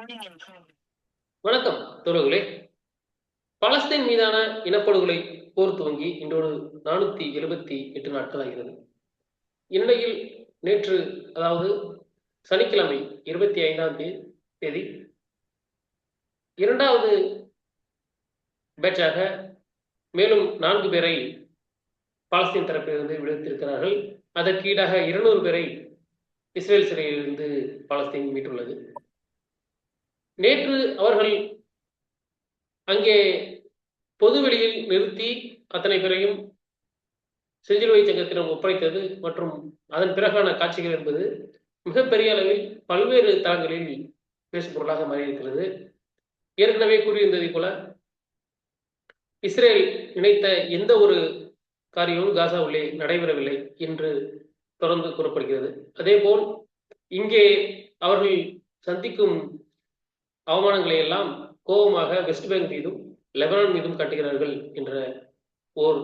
வணக்கம் தோழர்களே. பாலஸ்தீன் மீதான இனப்படுகொலை போர் துவங்கி இன்றோடு 478 நாட்கள் ஆகிறது. இந்நிலையில் நேற்று, அதாவது சனிக்கிழமை 25ஆம் தேதி இரண்டாவது பேட்சாக மேலும் 4 பேரை பாலஸ்தீன் தரப்பிலிருந்து விடுவித்திருக்கிறார்கள். அதற்கு ஈடாக 200 பேரை இஸ்ரேல் சிறையிலிருந்து பாலஸ்தீன் மீட்டுள்ளது. நேற்று அவர்கள் அங்கே பொதுவெளியில் நிறுத்தி அத்தனை பேரையும் செஞ்சிலுவை சங்கத்திடம் ஒப்படைத்தது மற்றும் அதன் பிறகான காட்சிகள் என்பது மிகப்பெரிய அளவில் பல்வேறு தளங்களில் பேசும் பொருளாக மாறியிருக்கிறது. ஏற்கனவே கூறியிருந்ததை போல இஸ்ரேல் நினைத்த எந்த ஒரு காரியமும் காசா உள்ளே நடைபெறவில்லை என்று தொடர்ந்து கூறப்படுகிறது. அதேபோல் இங்கே அவர்கள் சந்திக்கும் அவமானங்களை எல்லாம் கோபமாக வெஸ்ட் பேங்க் மீதும் லெபனான் மீதும் காட்டுகிறார்கள் என்ற ஓர்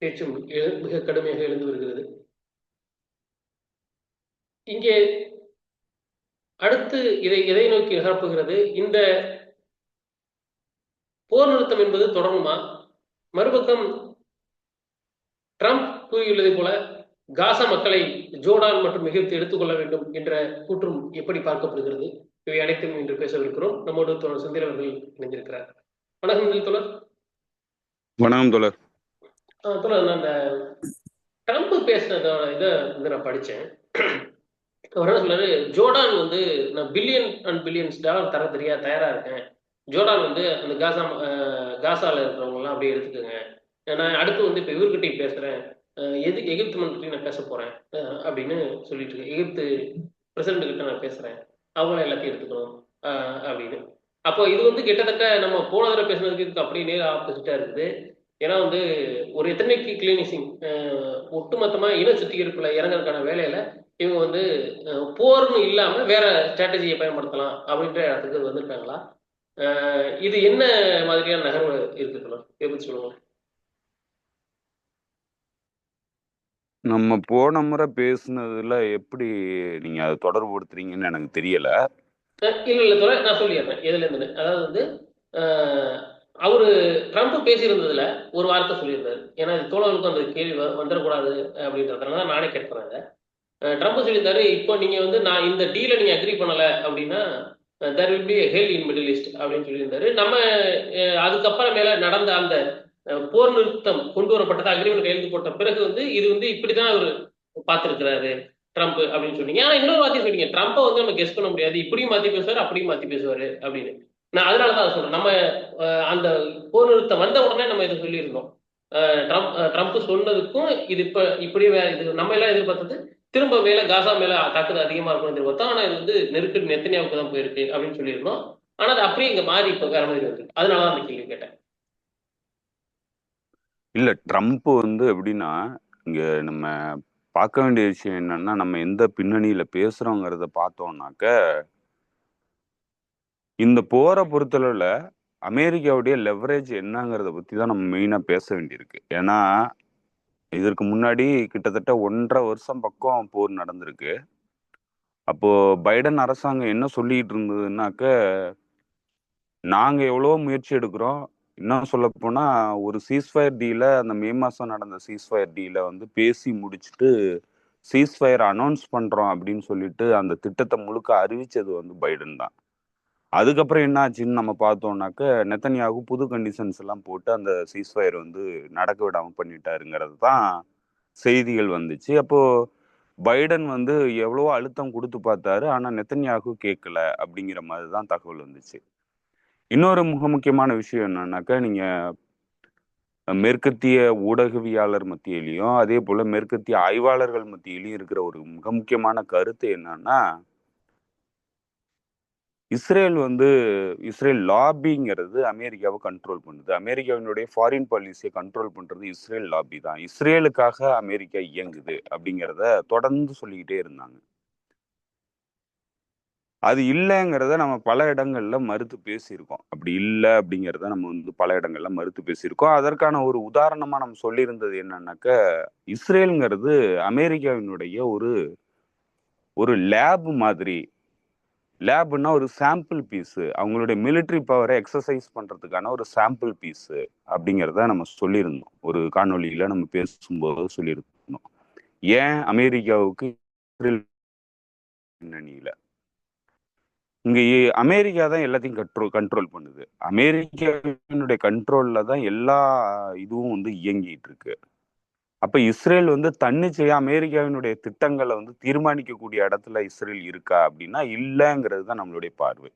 பேச்சும் மிக கடுமையாக எழுந்து வருகிறது. இங்கே அடுத்து எதை நோக்கி நகர்ப்புகிறது? இந்த போர் நிறுத்தம் என்பது தொடருமா? மறுபக்கம் ட்ரம்ப் கூறியுள்ளதை போல காசா மக்களை ஜோர்டான் மற்றும் எகிப்து எடுத்துக்கொள்ள வேண்டும் என்ற கூற்றும் எப்படி பார்க்கப்படுகிறது? இவை அனைத்தும் இன்று பேசவிருக்கிறோம். நம்மோடு தோழர் செந்தில் அவர்கள் இணைந்திருக்கிறார். வணக்கம் தோழர். வணக்கம் தோழர். தோழர், நான் இந்த ட்ரம்ப் பேசினதோட இதை வந்து நான் படித்தேன். அவர் என்ன சொல்றாரு, ஜோர்டான் வந்து நான் பில்லியன் அண்ட் பில்லியன்ஸ் டாலர் தர தயாரா இருக்கேன். ஜோர்டான் வந்து அந்த காசால இருக்கிறவங்கலாம் அப்படியே எடுத்துக்கோங்க. நான் அடுத்து வந்து இப்போ இவர்கிட்டையும் பேசுறேன், எகிப்து மன்றத்தையும் நான் பேச போறேன் அப்படின்னு சொல்லிட்டு இருக்கேன். எகிப்து பிரசிடண்ட் கிட்ட நான் பேசுறேன், அவங்கள எல்லாத்தையும் எடுத்துக்கணும் அப்படின்னு. அப்போ இது வந்து கிட்டத்தட்ட நம்ம போன தடவை பேசுனதுக்கு இதுக்கு அப்படியே நேர் ஆப்போசிட்டா இருக்குது. ஏன்னா வந்து ஒரு எத்தனைக்கு கிளீனிசிங் ஒட்டுமொத்தமா இன சுத்திகரிப்புல இறங்குறதுக்கான வேலையில இவங்க வந்து போர்னு இல்லாம வேற ஸ்ட்ராட்டஜியை பயன்படுத்தலாம் அப்படின்ற இடத்துக்கு வந்திருக்காங்களா? இது என்ன மாதிரியான நகர்வு இருக்கு? எப்படி சொல்லுவாங்க? நம்ம போன முறை பேசுனதுல எப்படி நீங்க அதை தொடர்புபடுத்துறீங்கன்னு எனக்கு தெரியல. இல்ல தோழ, நான் சொல்லிடுறேன் எதுல இருந்து. அதாவது வந்து அவரு ட்ரம்ப் பேசியிருந்ததுல ஒரு வார்த்தை சொல்லியிருந்தாரு. ஏன்னா தோழர்களுக்கும் அந்த கேள்வி வந்துடக்கூடாது அப்படின்றதுனால நானே கேட்கிறேன். ட்ரம்ப் சொல்லியிருந்தாரு, இப்போ நீங்க வந்து நான் இந்த டீலை நீங்க அக்ரி பண்ணல அப்படின்னா there will be hell in middle east அப்படின்னு சொல்லியிருந்தாரு. நம்ம அதுக்கப்புறமேல நடந்த அந்த போர் நிறுத்தம் கொண்டு வரப்பட்டது, அக்ரிமெண்ட் கையெழுத்து போட்ட பிறகு வந்து இது வந்து இப்படிதான் அவர் பார்த்திருக்கிறாரு ட்ரம்ப் அப்படின்னு சொன்னீங்க. ஆனா இன்னொரு வார்த்தை சொன்னீங்க, ட்ரம்ப்பை வந்து நம்ம கெஸ் பண்ண முடியாது, இப்படியும் மாத்தி பேசுவாரு அப்படியும் மாத்தி பேசுவாரு அப்படின்னு. நான் அதனாலதான் அதை சொல்றேன். நம்ம அந்த போர் நிறுத்தம் வந்த உடனே நம்ம இதை சொல்லியிருந்தோம். ட்ரம்ப் சொன்னதுக்கும் இது இப்படியே இது நம்ம எல்லாம் எதிர்பார்த்தது திரும்ப மேல காசா மேல தாக்குதல் அதிகமா இருக்கணும் எதிர்பார்த்தோம். ஆனா இது வந்து நெருக்கடி நெத்தனியாவுக்கு தான் போயிருக்கு அப்படின்னு சொல்லியிருந்தோம். ஆனா அது அப்படியே இங்க மாறி இப்ப வேற மாதிரி இருக்கு. அதனாலதான் அந்த கேள்வி கேட்டேன். இல்ல, ட்ரம்ப் வந்து எப்படின்னா, இங்க நம்ம பார்க்க வேண்டிய விஷயம் என்னன்னா, நம்ம எந்த பின்னணியில பேசுறோங்கிறத பார்த்தோம்னாக்க, இந்த போரை பொறுத்தளவுல அமெரிக்காவுடைய லெவரேஜ் என்னங்கிறத பத்தி தான் நம்ம மெயினா பேச வேண்டியிருக்கு. ஏன்னா இதற்கு முன்னாடி கிட்டத்தட்ட 1.5 வருஷம் பக்கம் போர் நடந்திருக்கு. அப்போ பைடன் அரசாங்கம் என்ன சொல்லிட்டு இருந்ததுன்னாக்க, நாங்க எவ்வளவோ முயற்சி எடுக்கிறோம், இன்னும் சொல்ல போனா ஒரு சீஸ்ஃபயர் டீல, அந்த மே மாசம் நடந்த சீஸ்ஃபயர் டீல வந்து பேசி முடிச்சுட்டு சீஸ்ஃபயர் அனௌன்ஸ் பண்றோம் அப்படின்னு சொல்லிட்டு அந்த திட்டத்தை முழுக்க அறிவிச்சது வந்து பைடன் தான். அதுக்கப்புறம் என்ன ஆச்சுன்னு நம்ம பார்த்தோம்னாக்க, நெத்தன்யாகு புது கண்டிஷன்ஸ் எல்லாம் போட்டு அந்த சீஸ்ஃபயர் வந்து நடக்க விடாம பண்ணிட்டாருங்கிறது தான் செய்திகள் வந்துச்சு. அப்போ பைடன் வந்து எவ்வளவோ அழுத்தம் கொடுத்து பார்த்தாரு, ஆனா நெத்தன்யாகு கேட்கல அப்படிங்கிற மாதிரி தான் தகவல் வந்துச்சு. இன்னொரு முக்கியமான விஷயம் என்னன்னாக்கா, நீங்க மேற்கத்திய ஊடகவியாளர் மத்தியிலையும் அதே போல மேற்கத்திய ஆய்வாளர்கள் மத்தியிலையும் இருக்கிற ஒரு மிக முக்கியமான கருத்து என்னன்னா, இஸ்ரேல் லாபிங்கிறது அமெரிக்காவை கண்ட்ரோல் பண்ணுது. அமெரிக்காவினுடைய ஃபாரின் பாலிசியை கண்ட்ரோல் பண்றது இஸ்ரேல் லாபி தான். இஸ்ரேலுக்காக அமெரிக்கா இயங்குது அப்படிங்கிறத தொடர்ந்து சொல்லிக்கிட்டே இருந்தாங்க. அது இல்லைங்கிறத நம்ம பல இடங்கள்ல மறுத்து பேசியிருக்கோம். அப்படி இல்லை அப்படிங்கிறத நம்ம வந்து பல இடங்கள்ல மறுத்து பேசியிருக்கோம். அதற்கான ஒரு உதாரணமா நம்ம சொல்லியிருந்தது என்னன்னாக்க, இஸ்ரேலுங்கிறது அமெரிக்காவினுடைய ஒரு லேப் மாதிரி, லேப்னா ஒரு சாம்பிள் பீஸு, அவங்களுடைய மிலிட்ரி பவரை எக்ஸசைஸ் பண்றதுக்கான ஒரு சாம்பிள் பீஸு அப்படிங்கிறத நம்ம சொல்லியிருந்தோம். ஒரு காணொலியில நம்ம பேசும்போது சொல்லியிருந்தோம். ஏன் அமெரிக்காவுக்கு பின்னணியில இங்க அமெரிக்கா தான் எல்லாத்தையும் கண்ட்ரோல் பண்ணுது. அமெரிக்காவினுடைய கண்ட்ரோல்ல தான் எல்லா இதுவும் வந்து இயங்கிட்டு இருக்கு. அப்ப இஸ்ரேல் வந்து தன்னிச்சையா அமெரிக்காவினுடைய திட்டங்களை வந்து தீர்மானிக்கக்கூடிய இடத்துல இஸ்ரேல் இருக்கா அப்படின்னா இல்லைங்கிறது தான் நம்மளுடைய பார்வை.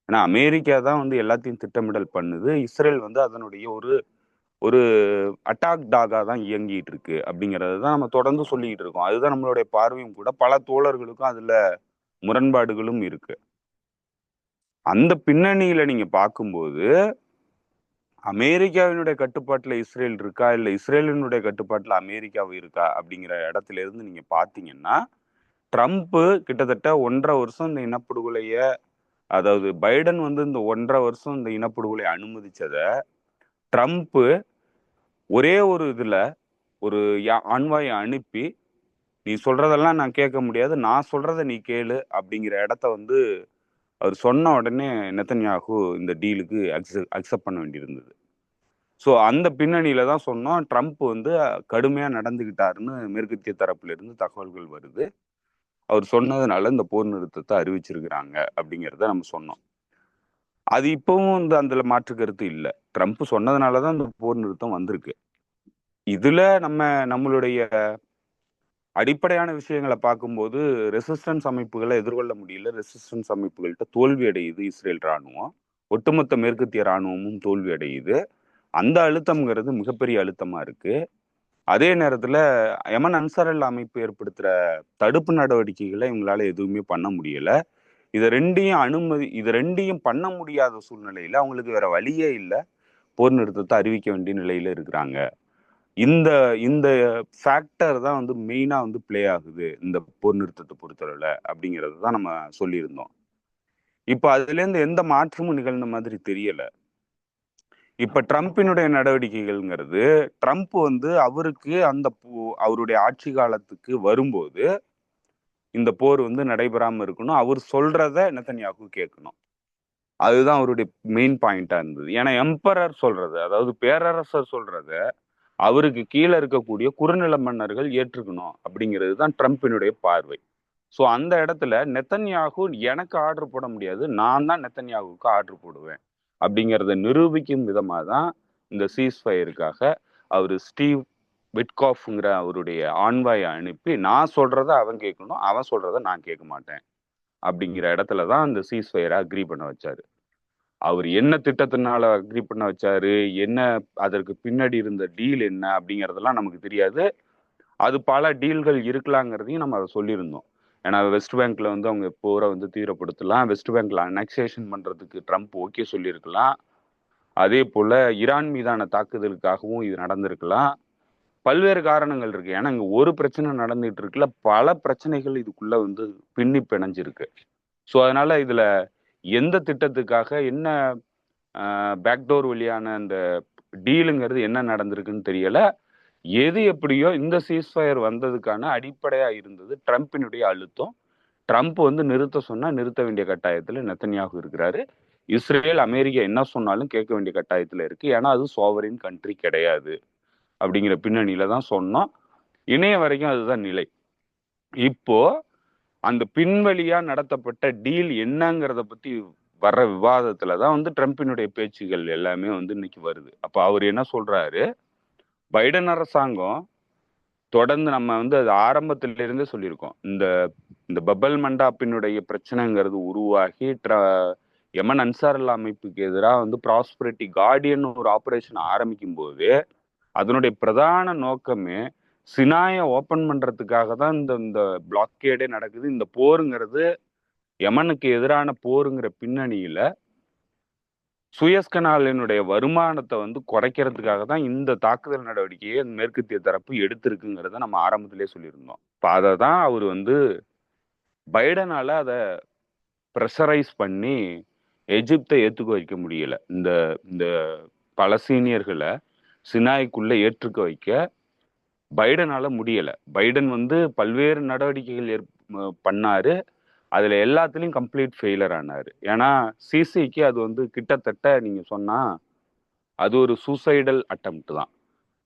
ஏன்னா அமெரிக்கா தான் வந்து எல்லாத்தையும் திட்டமிடல் பண்ணுது. இஸ்ரேல் வந்து அதனுடைய ஒரு ஒரு அட்டாக் டாகா தான் இயங்கிட்டு இருக்கு அப்படிங்கறது தான் நம்ம தொடர்ந்து சொல்லிட்டு இருக்கோம். அதுதான் நம்மளுடைய பார்வையும் கூட. பல தோழர்களுக்கும் அதுல முரண்பாடுகளும் இருக்கு. அந்த பின்னணியில நீங்க பார்க்கும்போது அமெரிக்காவினுடைய கட்டுப்பாட்டுல இஸ்ரேல் இருக்கா இல்ல இஸ்ரேலினுடைய கட்டுப்பாட்டுல அமெரிக்கா இருக்கா அப்படிங்கிற இடத்துல இருந்து நீங்க பாத்தீங்கன்னா ட்ரம்ப் கிட்டத்தட்ட 1.5 வருஷம் இந்த இனப்படுகொலைய, அதாவது பைடன் வந்து இந்த 1.5 வருஷம் இந்த இனப்படுகொலை அனுமதிச்சத ட்ரம்ப் ஒரே ஒரு இதுல ஒரு ஆண்வாயை அனுப்பி நீ சொல்றதெல்லாம் நான் கேட்க முடியாது, நான் சொல்றத நீ கேளு அப்படிங்கிற இடத்த வந்து அவர் சொன்ன உடனே நெத்தன்யாகு இந்த டீலுக்கு அக்செப்ட் பண்ண வேண்டியிருந்தது. ஸோ அந்த பின்னணியில தான் சொன்னோம் ட்ரம்ப் வந்து கடுமையா நடந்துகிட்டாருன்னு மேற்கத்திய தரப்புல இருந்து தகவல்கள் வருது. அவர் சொன்னதுனால இந்த போர் நிறுத்தத்தை அறிவிச்சிருக்கிறாங்க அப்படிங்கிறத நம்ம சொன்னோம். அது இப்பவும் வந்து அதுல மாற்று கருத்து இல்லை. ட்ரம்ப் சொன்னதுனாலதான் இந்த போர் நிறுத்தம் வந்திருக்கு. இதுல நம்மளுடைய அடிப்படையான விஷயங்களை பார்க்கும்போது ரெசிஸ்டன்ஸ் அமைப்புகளை எதிர்கொள்ள முடியல. ரெசிஸ்டன்ஸ் அமைப்புகள்கிட்ட தோல்வி அடையுது இஸ்ரேல் ராணுவம். ஒட்டுமொத்த மேற்கத்திய ராணுவமும் தோல்வி அடையுது. அந்த அழுத்தம்ங்கிறது மிகப்பெரிய அழுத்தமா இருக்கு. அதே நேரத்துல யமன் அன்சாரல் அமைப்பு ஏற்படுத்துற தடுப்பு நடவடிக்கைகளை இவங்களால எதுவுமே பண்ண முடியல. இது ரெண்டையும் பண்ண முடியாத சூழ்நிலையில அவங்களுக்கு வேற வழியே இல்லை, போர் நிறுத்தத்தை அறிவிக்க வேண்டிய நிலையில இருக்கிறாங்க. இந்த இந்த ஃபேக்டர் தான் வந்து மெயினா வந்து பிளே ஆகுது இந்த போர் நிறுத்தத்தை பொறுத்தளவுல அப்படிங்கிறது தான் நம்ம சொல்லியிருந்தோம். இப்ப அதுல இருந்து எந்த மாற்றமும் நிகழ்ந்த மாதிரி தெரியல. இப்ப ட்ரம்பினுடைய நடவடிக்கைகள்ங்கிறது ட்ரம்ப் வந்து அவருக்கு அவருடைய ஆட்சி காலத்துக்கு வரும்போது இந்த போர் வந்து நடைபெறாம இருக்கணும், அவர் சொல்றத நெத்தன்யாகு கேட்கணும். அதுதான் அவருடைய மெயின் பாயிண்டா இருந்தது. ஏன்னா எம்பரர் சொல்றது, அதாவது பேரரசர் சொல்றத அவருக்கு கீழே இருக்கக்கூடிய குறுநில மன்னர்கள் ஏற்றுக்கணும் அப்படிங்கிறது தான் ட்ரம்பினுடைய பார்வை. ஸோ அந்த இடத்துல நெத்தன்யாகு எனக்கு ஆர்டர் போட முடியாது, நான் தான் நெத்தன்யாகுக்கு ஆர்டர் போடுவேன் அப்படிங்கிறத நிரூபிக்கும் விதமா தான் இந்த சீஸ்ஃபயருக்காக அவர் ஸ்டீவ் விட்காஃப்ங்கிற அவருடைய ஆண்வாயை அனுப்பி நான் சொல்றத அவன் கேட்கணும், அவன் சொல்றத நான் கேட்க மாட்டேன் அப்படிங்கிற இடத்துல தான் இந்த சீஸ்ஃபயரை அக்ரி பண்ண வச்சாரு. அவர் என்ன திட்டத்தினால அக்ரி பண்ண வச்சாரு, என்ன அதற்கு பின்னாடி இருந்த டீல் என்ன அப்படிங்கிறதெல்லாம் நமக்கு தெரியாது. அது பல டீல்கள் இருக்கலாங்கிறதையும் நம்ம அதை சொல்லியிருந்தோம். ஏன்னா வெஸ்ட் பேங்க்ல வந்து அவங்க போரை வந்து தீவிரப்படுத்தலாம், வெஸ்ட் பேங்க்ல அனெக்சேஷன் பண்றதுக்கு ட்ரம்ப் ஓகே சொல்லியிருக்கலாம். அதே போல ஈரான் மீதான தாக்குதலுக்காகவும் இது நடந்திருக்கலாம். பல்வேறு காரணங்கள் இருக்கு. ஏன்னா இங்க ஒரு பிரச்சனை நடந்துட்டு இருக்குல்ல, பல பிரச்சனைகள் இதுக்குள்ள வந்து பின்னி பிணைஞ்சிருக்கு. ஸோ அதனால இதுல எந்த திட்டத்துக்காக என்ன பேக்டோர் வழியான அந்த டீலுங்கிறது என்ன நடந்திருக்குன்னு தெரியல. எது எப்படியோ இந்த சீஸ்ஃபயர் வந்ததுக்கான அடிப்படையா இருந்தது ட்ரம்பினுடைய அழுத்தம். ட்ரம்ப் வந்து நிறுத்த சொன்னா நிறுத்த வேண்டிய கட்டாயத்துல நெத்தன்யாகு இருக்கிறாரு. இஸ்ரேல் அமெரிக்கா என்ன சொன்னாலும் கேட்க வேண்டிய கட்டாயத்துல இருக்கு. ஏன்னா அது சோவரின் கண்ட்ரி கிடையாது அப்படிங்கிற பின்னணியில தான் சொன்னோம். இணைய வரைக்கும் அதுதான் நிலை. இப்போ அந்த பின்வழியா நடத்தப்பட்ட டீல் என்னங்கிறத பத்தி வர்ற விவாதத்துலதான் வந்து ட்ரம்பினுடைய பேச்சுகள் எல்லாமே வந்து இன்னைக்கு வருது. அப்ப அவர் என்ன சொல்றாரு, பைடன் அரசாங்கம் தொடர்ந்து நம்ம வந்து அது ஆரம்பத்தில இருந்தே சொல்லியிருக்கோம், இந்த இந்த பபல் மண்டாப்பினுடைய பிரச்சனைங்கிறது உருவாகி யமன் அன்சாரல்லா அமைப்புக்கு எதிராக வந்து ப்ராஸ்பரிட்டி கார்டியன் ஒரு ஆபரேஷன் ஆரம்பிக்கும் போது அதனுடைய பிரதான நோக்கமே சினாயை ஓபன் பண்றதுக்காக தான் இந்த பிளாக்கேடே நடக்குது. இந்த போருங்கிறது யமனுக்கு எதிரான போருங்கிற பின்னணியில சுயஸ் கனாலினுடைய வருமானத்தை வந்து குறைக்கிறதுக்காக தான் இந்த தாக்குதல் நடவடிக்கையை மேற்கத்திய தரப்பு எடுத்திருக்குங்கிறத நம்ம ஆரம்பத்திலே சொல்லியிருந்தோம். இப்போ அதை தான் அவர் வந்து பைடனால அதை ப்ரெஷரைஸ் பண்ணி எஜிப்தை ஏற்றுக்க வைக்க முடியல. இந்த இந்த பலஸ்தீனியர்களை சினாய்க்குள்ள ஏற்றுக்க வைக்க பைடனால முடியல. பைடன் வந்து பல்வேறு நடவடிக்கைகள் பண்ணாரு. அதுல எல்லாத்துலயும் கம்ப்ளீட் ஃபெயிலர் ஆனாரு. ஏன்னா சிசிக்கு அது வந்து கிட்டத்தட்ட நீங்க சொன்னா அது ஒரு சூசைடல் அட்டெம்ப்ட் தான்.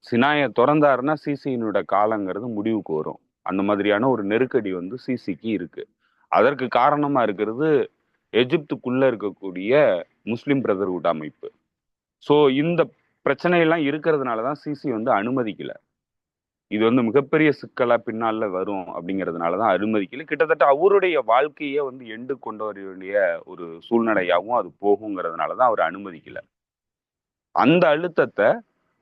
சினாயை திறந்தாருன்னா சிசியினோட காலங்கிறது முடிவுக்கு வரும். அந்த மாதிரியான ஒரு நெருக்கடி வந்து சிசிக்கு இருக்கு. அதற்கு காரணமா இருக்கிறது எகிப்துக்குள்ள இருக்கக்கூடிய முஸ்லிம் பிரதர்ஹுட் அமைப்பு. ஸோ இந்த பிரச்சனையெல்லாம் இருக்கிறதுனால தான் சிசி வந்து அனுமதிக்கல. இது வந்து மிகப்பெரிய சிக்கலா பின்னால வரும் அப்படிங்கிறதுனால தான் அனுமதிக்கல. கிட்டத்தட்ட அவருடைய வாழ்க்கையை வந்து எண்டு கொண்டு வர வேண்டிய ஒரு சூழ்நிலையாகவும் அது போகுங்கிறதுனால தான் அவர் அனுமதிக்கல. அந்த அழுத்தத்தை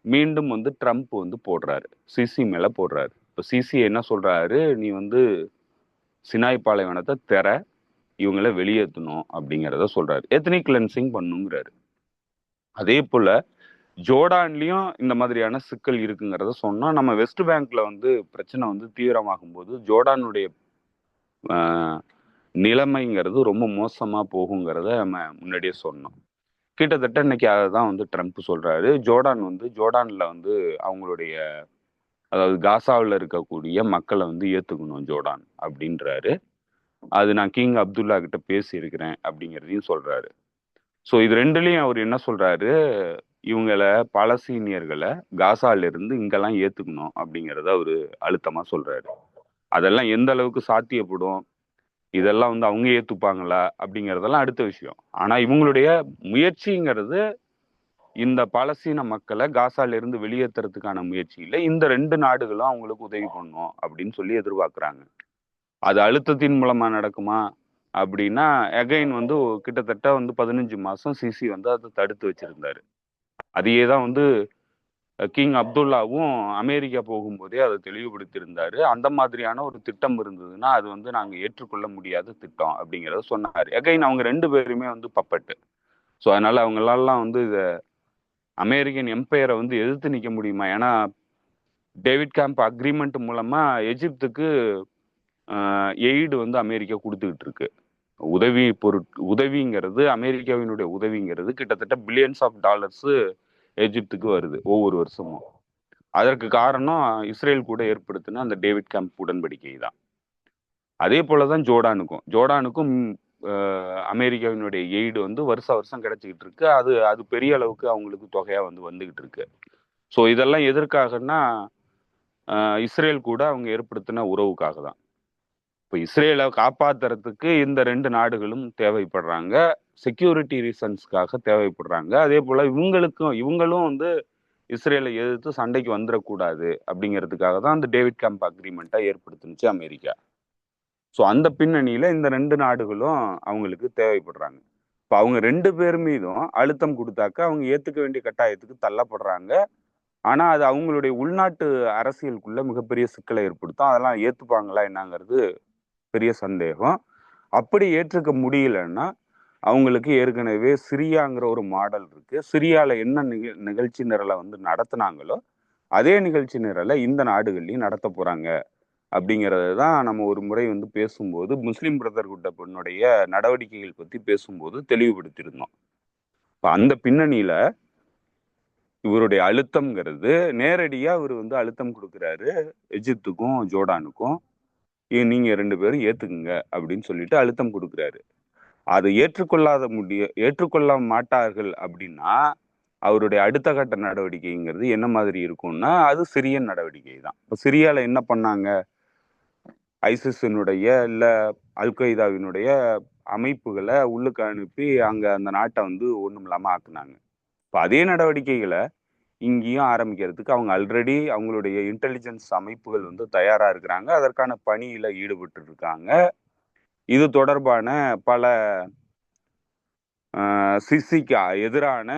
மீண்டும் வந்து ட்ரம்ப் வந்து போடுறாரு, சிசி மேல போடுறாரு. இப்போ சிசி என்ன சொல்றாரு, நீ வந்து சினாய் பாலைவனத்தை இவங்கள வெளியேற்றணும் அப்படிங்கிறத சொல்றாரு. எத்னிக் கிளென்சிங் பண்ணுங்கிறாரு. அதே போல ஜோர்டான்லயும் இந்த மாதிரியான சிக்கல் இருக்குங்கிறத சொன்னா, நம்ம வெஸ்ட் பேங்க்ல வந்து பிரச்சனை வந்து தீவிரமாகும் போது ஜோர்டானுடைய ஆஹ், நிலைமைங்கிறது ரொம்ப மோசமா போகுங்கிறத நம்ம முன்னாடியே சொன்னோம். கிட்டத்தட்ட இன்னைக்கு அதை தான் வந்து ட்ரம்ப் சொல்றாரு. ஜோர்டான்ல வந்து அவங்களுடைய, அதாவது காசாவில் இருக்கக்கூடிய மக்களை வந்து ஏத்துக்கணும் ஜோர்டான் அப்படின்றாரு. அது நான் கிங் அப்துல்லா கிட்ட பேசியிருக்கிறேன் அப்படிங்கிறதையும் சொல்றாரு. ஸோ இது ரெண்டுலையும் அவர் என்ன சொல்றாரு, இவங்களை பாலஸ்தீனியர்களை காசால இருந்து இங்கெல்லாம் ஏத்துக்கணும் அப்படிங்கிறத அவரு அழுத்தமா சொல்றாரு. அதெல்லாம் எந்த அளவுக்கு சாத்தியப்படும், இதெல்லாம் வந்து அவங்க ஏத்துப்பாங்களா அப்படிங்கிறதெல்லாம் அடுத்த விஷயம். ஆனா இவங்களுடைய முயற்சிங்கிறது இந்த பாலஸ்தீன மக்களை காசால இருந்து வெளியேற்றுறதுக்கான முயற்சியில இந்த ரெண்டு நாடுகளும் அவங்களுக்கு உதவி பண்ணும் அப்படின்னு சொல்லி எதிர்பார்க்குறாங்க. அது அழுத்தத்தின் மூலமா நடக்குமா அப்படின்னா, எகைன் வந்து கிட்டத்தட்ட வந்து 15 மாசம் சிசி வந்து அதை தடுத்து வச்சிருந்தாரு. அதையே தான் வந்து கிங் அப்துல்லாவும் அமெரிக்கா போகும்போதே அதை தெளிவுபடுத்தியிருந்தாரு. அந்த மாதிரியான ஒரு திட்டம் இருந்ததுன்னா அது வந்து நாங்கள் ஏற்றுக்கொள்ள முடியாத திட்டம் அப்படிங்கிறத சொன்னார். எகைன் அவங்க ரெண்டு பேருமே வந்து பப்பட்டு. ஸோ அதனால அவங்களாலாம் வந்து இதை அமெரிக்கன் எம்பையரை வந்து எதிர்த்து நிற்க முடியுமா? ஏன்னா டேவிட் கேம்ப் அக்ரிமெண்ட் மூலமா எஜிப்துக்கு எய்டு வந்து அமெரிக்கா கொடுத்துக்கிட்டு இருக்கு. உதவிங்கிறது, அமெரிக்காவினுடைய உதவிங்கிறது கிட்டத்தட்ட பில்லியன்ஸ் ஆஃப் டாலர்ஸ் எஜிப்துக்கு வருது ஒவ்வொரு வருஷமும். அதற்கு காரணம் இஸ்ரேல் கூட ஏற்படுத்தின அந்த டேவிட் கேம்ப் உடன்படிக்கை தான். அதே போலதான் ஜோர்டானுக்கும் அமெரிக்காவினுடைய எய்டு வந்து வருஷம் கிடைச்சிக்கிட்டு இருக்கு. அது அது பெரிய அளவுக்கு அவங்களுக்கு தொகையா வந்து வந்துகிட்டு இருக்கு. ஸோ இதெல்லாம் எதற்காகன்னா இஸ்ரேல் கூட அவங்க ஏற்படுத்தின உறவுக்காக தான். இப்போ இஸ்ரேலை காப்பாத்துறதுக்கு இந்த ரெண்டு நாடுகளும் தேவைப்படுறாங்க, செக்யூரிட்டி ரீசன்ஸ்க்காக தேவைப்படுறாங்க. அதே போல இவங்களும் வந்து இஸ்ரேலை எதிர்த்து சண்டைக்கு வந்துடக்கூடாது அப்படிங்கிறதுக்காக தான் அந்த டேவிட் கேம்ப் அக்ரிமெண்ட்டை ஏற்படுத்துனுச்சு அமெரிக்கா. ஸோ அந்த பின்னணியில இந்த ரெண்டு நாடுகளும் அவங்களுக்கு தேவைப்படுறாங்க. இப்போ அவங்க ரெண்டு பேர் மீதும் அழுத்தம் கொடுத்தாக்க அவங்க ஏத்துக்க வேண்டிய கட்டாயத்துக்கு தள்ளப்படுறாங்க. ஆனா அது அவங்களுடைய உள்நாட்டு அரசியலுக்குள்ள மிகப்பெரிய சிக்கலை ஏற்படுத்தும். அதெல்லாம் ஏத்துப்பாங்களா என்னங்கிறது பெரிய சந்தேகம். அப்படி ஏற்றுக்க முடியலன்னா அவங்களுக்கு ஏற்கனவே சிரியாங்கிற ஒரு மாடல் இருக்கு. சிரியால என்ன நிகழ்ச்சி நிரலை வந்து நடத்துனாங்களோ அதே நிகழ்ச்சி நிரலை இந்த நாடுகள்லையும் நடத்த போறாங்க அப்படிங்கிறது தான் நம்ம ஒரு முறை வந்து பேசும்போது முஸ்லிம் பிரதர்ஹுட் பெண்ணுடைய நடவடிக்கைகள் பத்தி பேசும்போது தெளிவுபடுத்தியிருந்தோம். இப்போ அந்த பின்னணியில இவருடைய அழுத்தம்ங்கிறது நேரடியா இவர் வந்து அழுத்தம் கொடுக்குறாரு எஜிப்துக்கும் ஜோர்டானுக்கும். நீங்க ரெண்டு பேரும் ஏத்துக்குங்க அப்படின்னு சொல்லிட்டு அழுத்தம் கொடுக்குறாரு. அதை ஏற்றுக்கொள்ள மாட்டார்கள் அப்படின்னா அவருடைய அடுத்த கட்ட நடவடிக்கைங்கிறது என்ன மாதிரி இருக்கும்னா அது சிரியன் நடவடிக்கை தான். இப்போ சிரியால என்ன பண்ணாங்க, ஐசிஸினுடைய இல்ல அல்கொய்தாவினுடைய அமைப்புகளை உள்ளுக்கு அனுப்பி அங்க அந்த நாட்டை வந்து ஒண்ணும் இல்லாம ஆக்குனாங்க. இப்போ அதே நடவடிக்கைகளை இங்கேயும் ஆரம்பிக்கிறதுக்கு அவங்க ஆல்ரெடி அவங்களுடைய இன்டெலிஜென்ஸ் அமைப்புகள் வந்து தயாரா இருக்கிறாங்க, அதற்கான பணியில ஈடுபட்டு இருக்காங்க. இது தொடர்பான பல சிசிக்கு எதிரான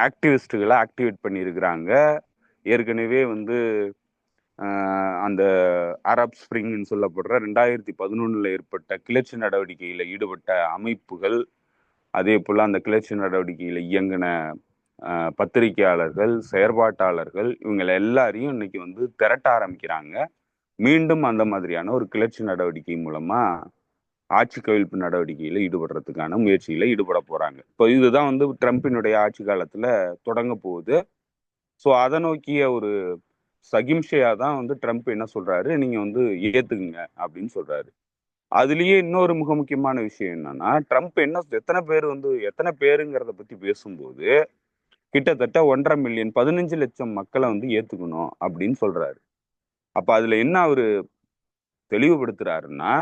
ஆக்டிவிஸ்டுகளை ஆக்டிவேட் பண்ணியிருக்கிறாங்க. ஏற்கனவே வந்து அந்த அரப் ஸ்பிரிங்னு சொல்லப்படுற 2011 ஏற்பட்ட கிளர்ச்சி நடவடிக்கையில ஈடுபட்ட அமைப்புகள், அதே போல அந்த கிளர்ச்சி நடவடிக்கையில இயங்கின பத்திரிகையாளர்கள், செயற்பாட்டாளர்கள், இவங்க எல்லாரையும் இன்னைக்கு வந்து திரட்ட ஆரம்பிக்கிறாங்க. மீண்டும் அந்த மாதிரியான ஒரு கிளர்ச்சி நடவடிக்கை மூலமா ஆட்சி கவிழ்ப்பு நடவடிக்கையில ஈடுபடுறதுக்கான முயற்சியில ஈடுபட போறாங்க. இப்போ இதுதான் வந்து ட்ரம்பினுடைய ஆட்சி காலத்துல தொடங்க போகுது. ஸோ அதை நோக்கிய ஒரு சகிம்சையா தான் வந்து ட்ரம்ப் என்ன சொல்றாரு, நீங்க வந்து ஏத்துக்குங்க அப்படின்னு சொல்றாரு. அதுலயே இன்னொரு மிக முக்கியமான விஷயம் என்னன்னா, ட்ரம்ப் எத்தனை பேருங்கிறத பத்தி பேசும்போது கிட்டத்தட்ட 1,50,000 15,00,000 மக்களை வந்து ஏத்துக்கணும் அப்படின்னு சொல்றாரு. அப்ப அதுல என்ன அவரு தெளிவுபடுத்துறாருன்னா,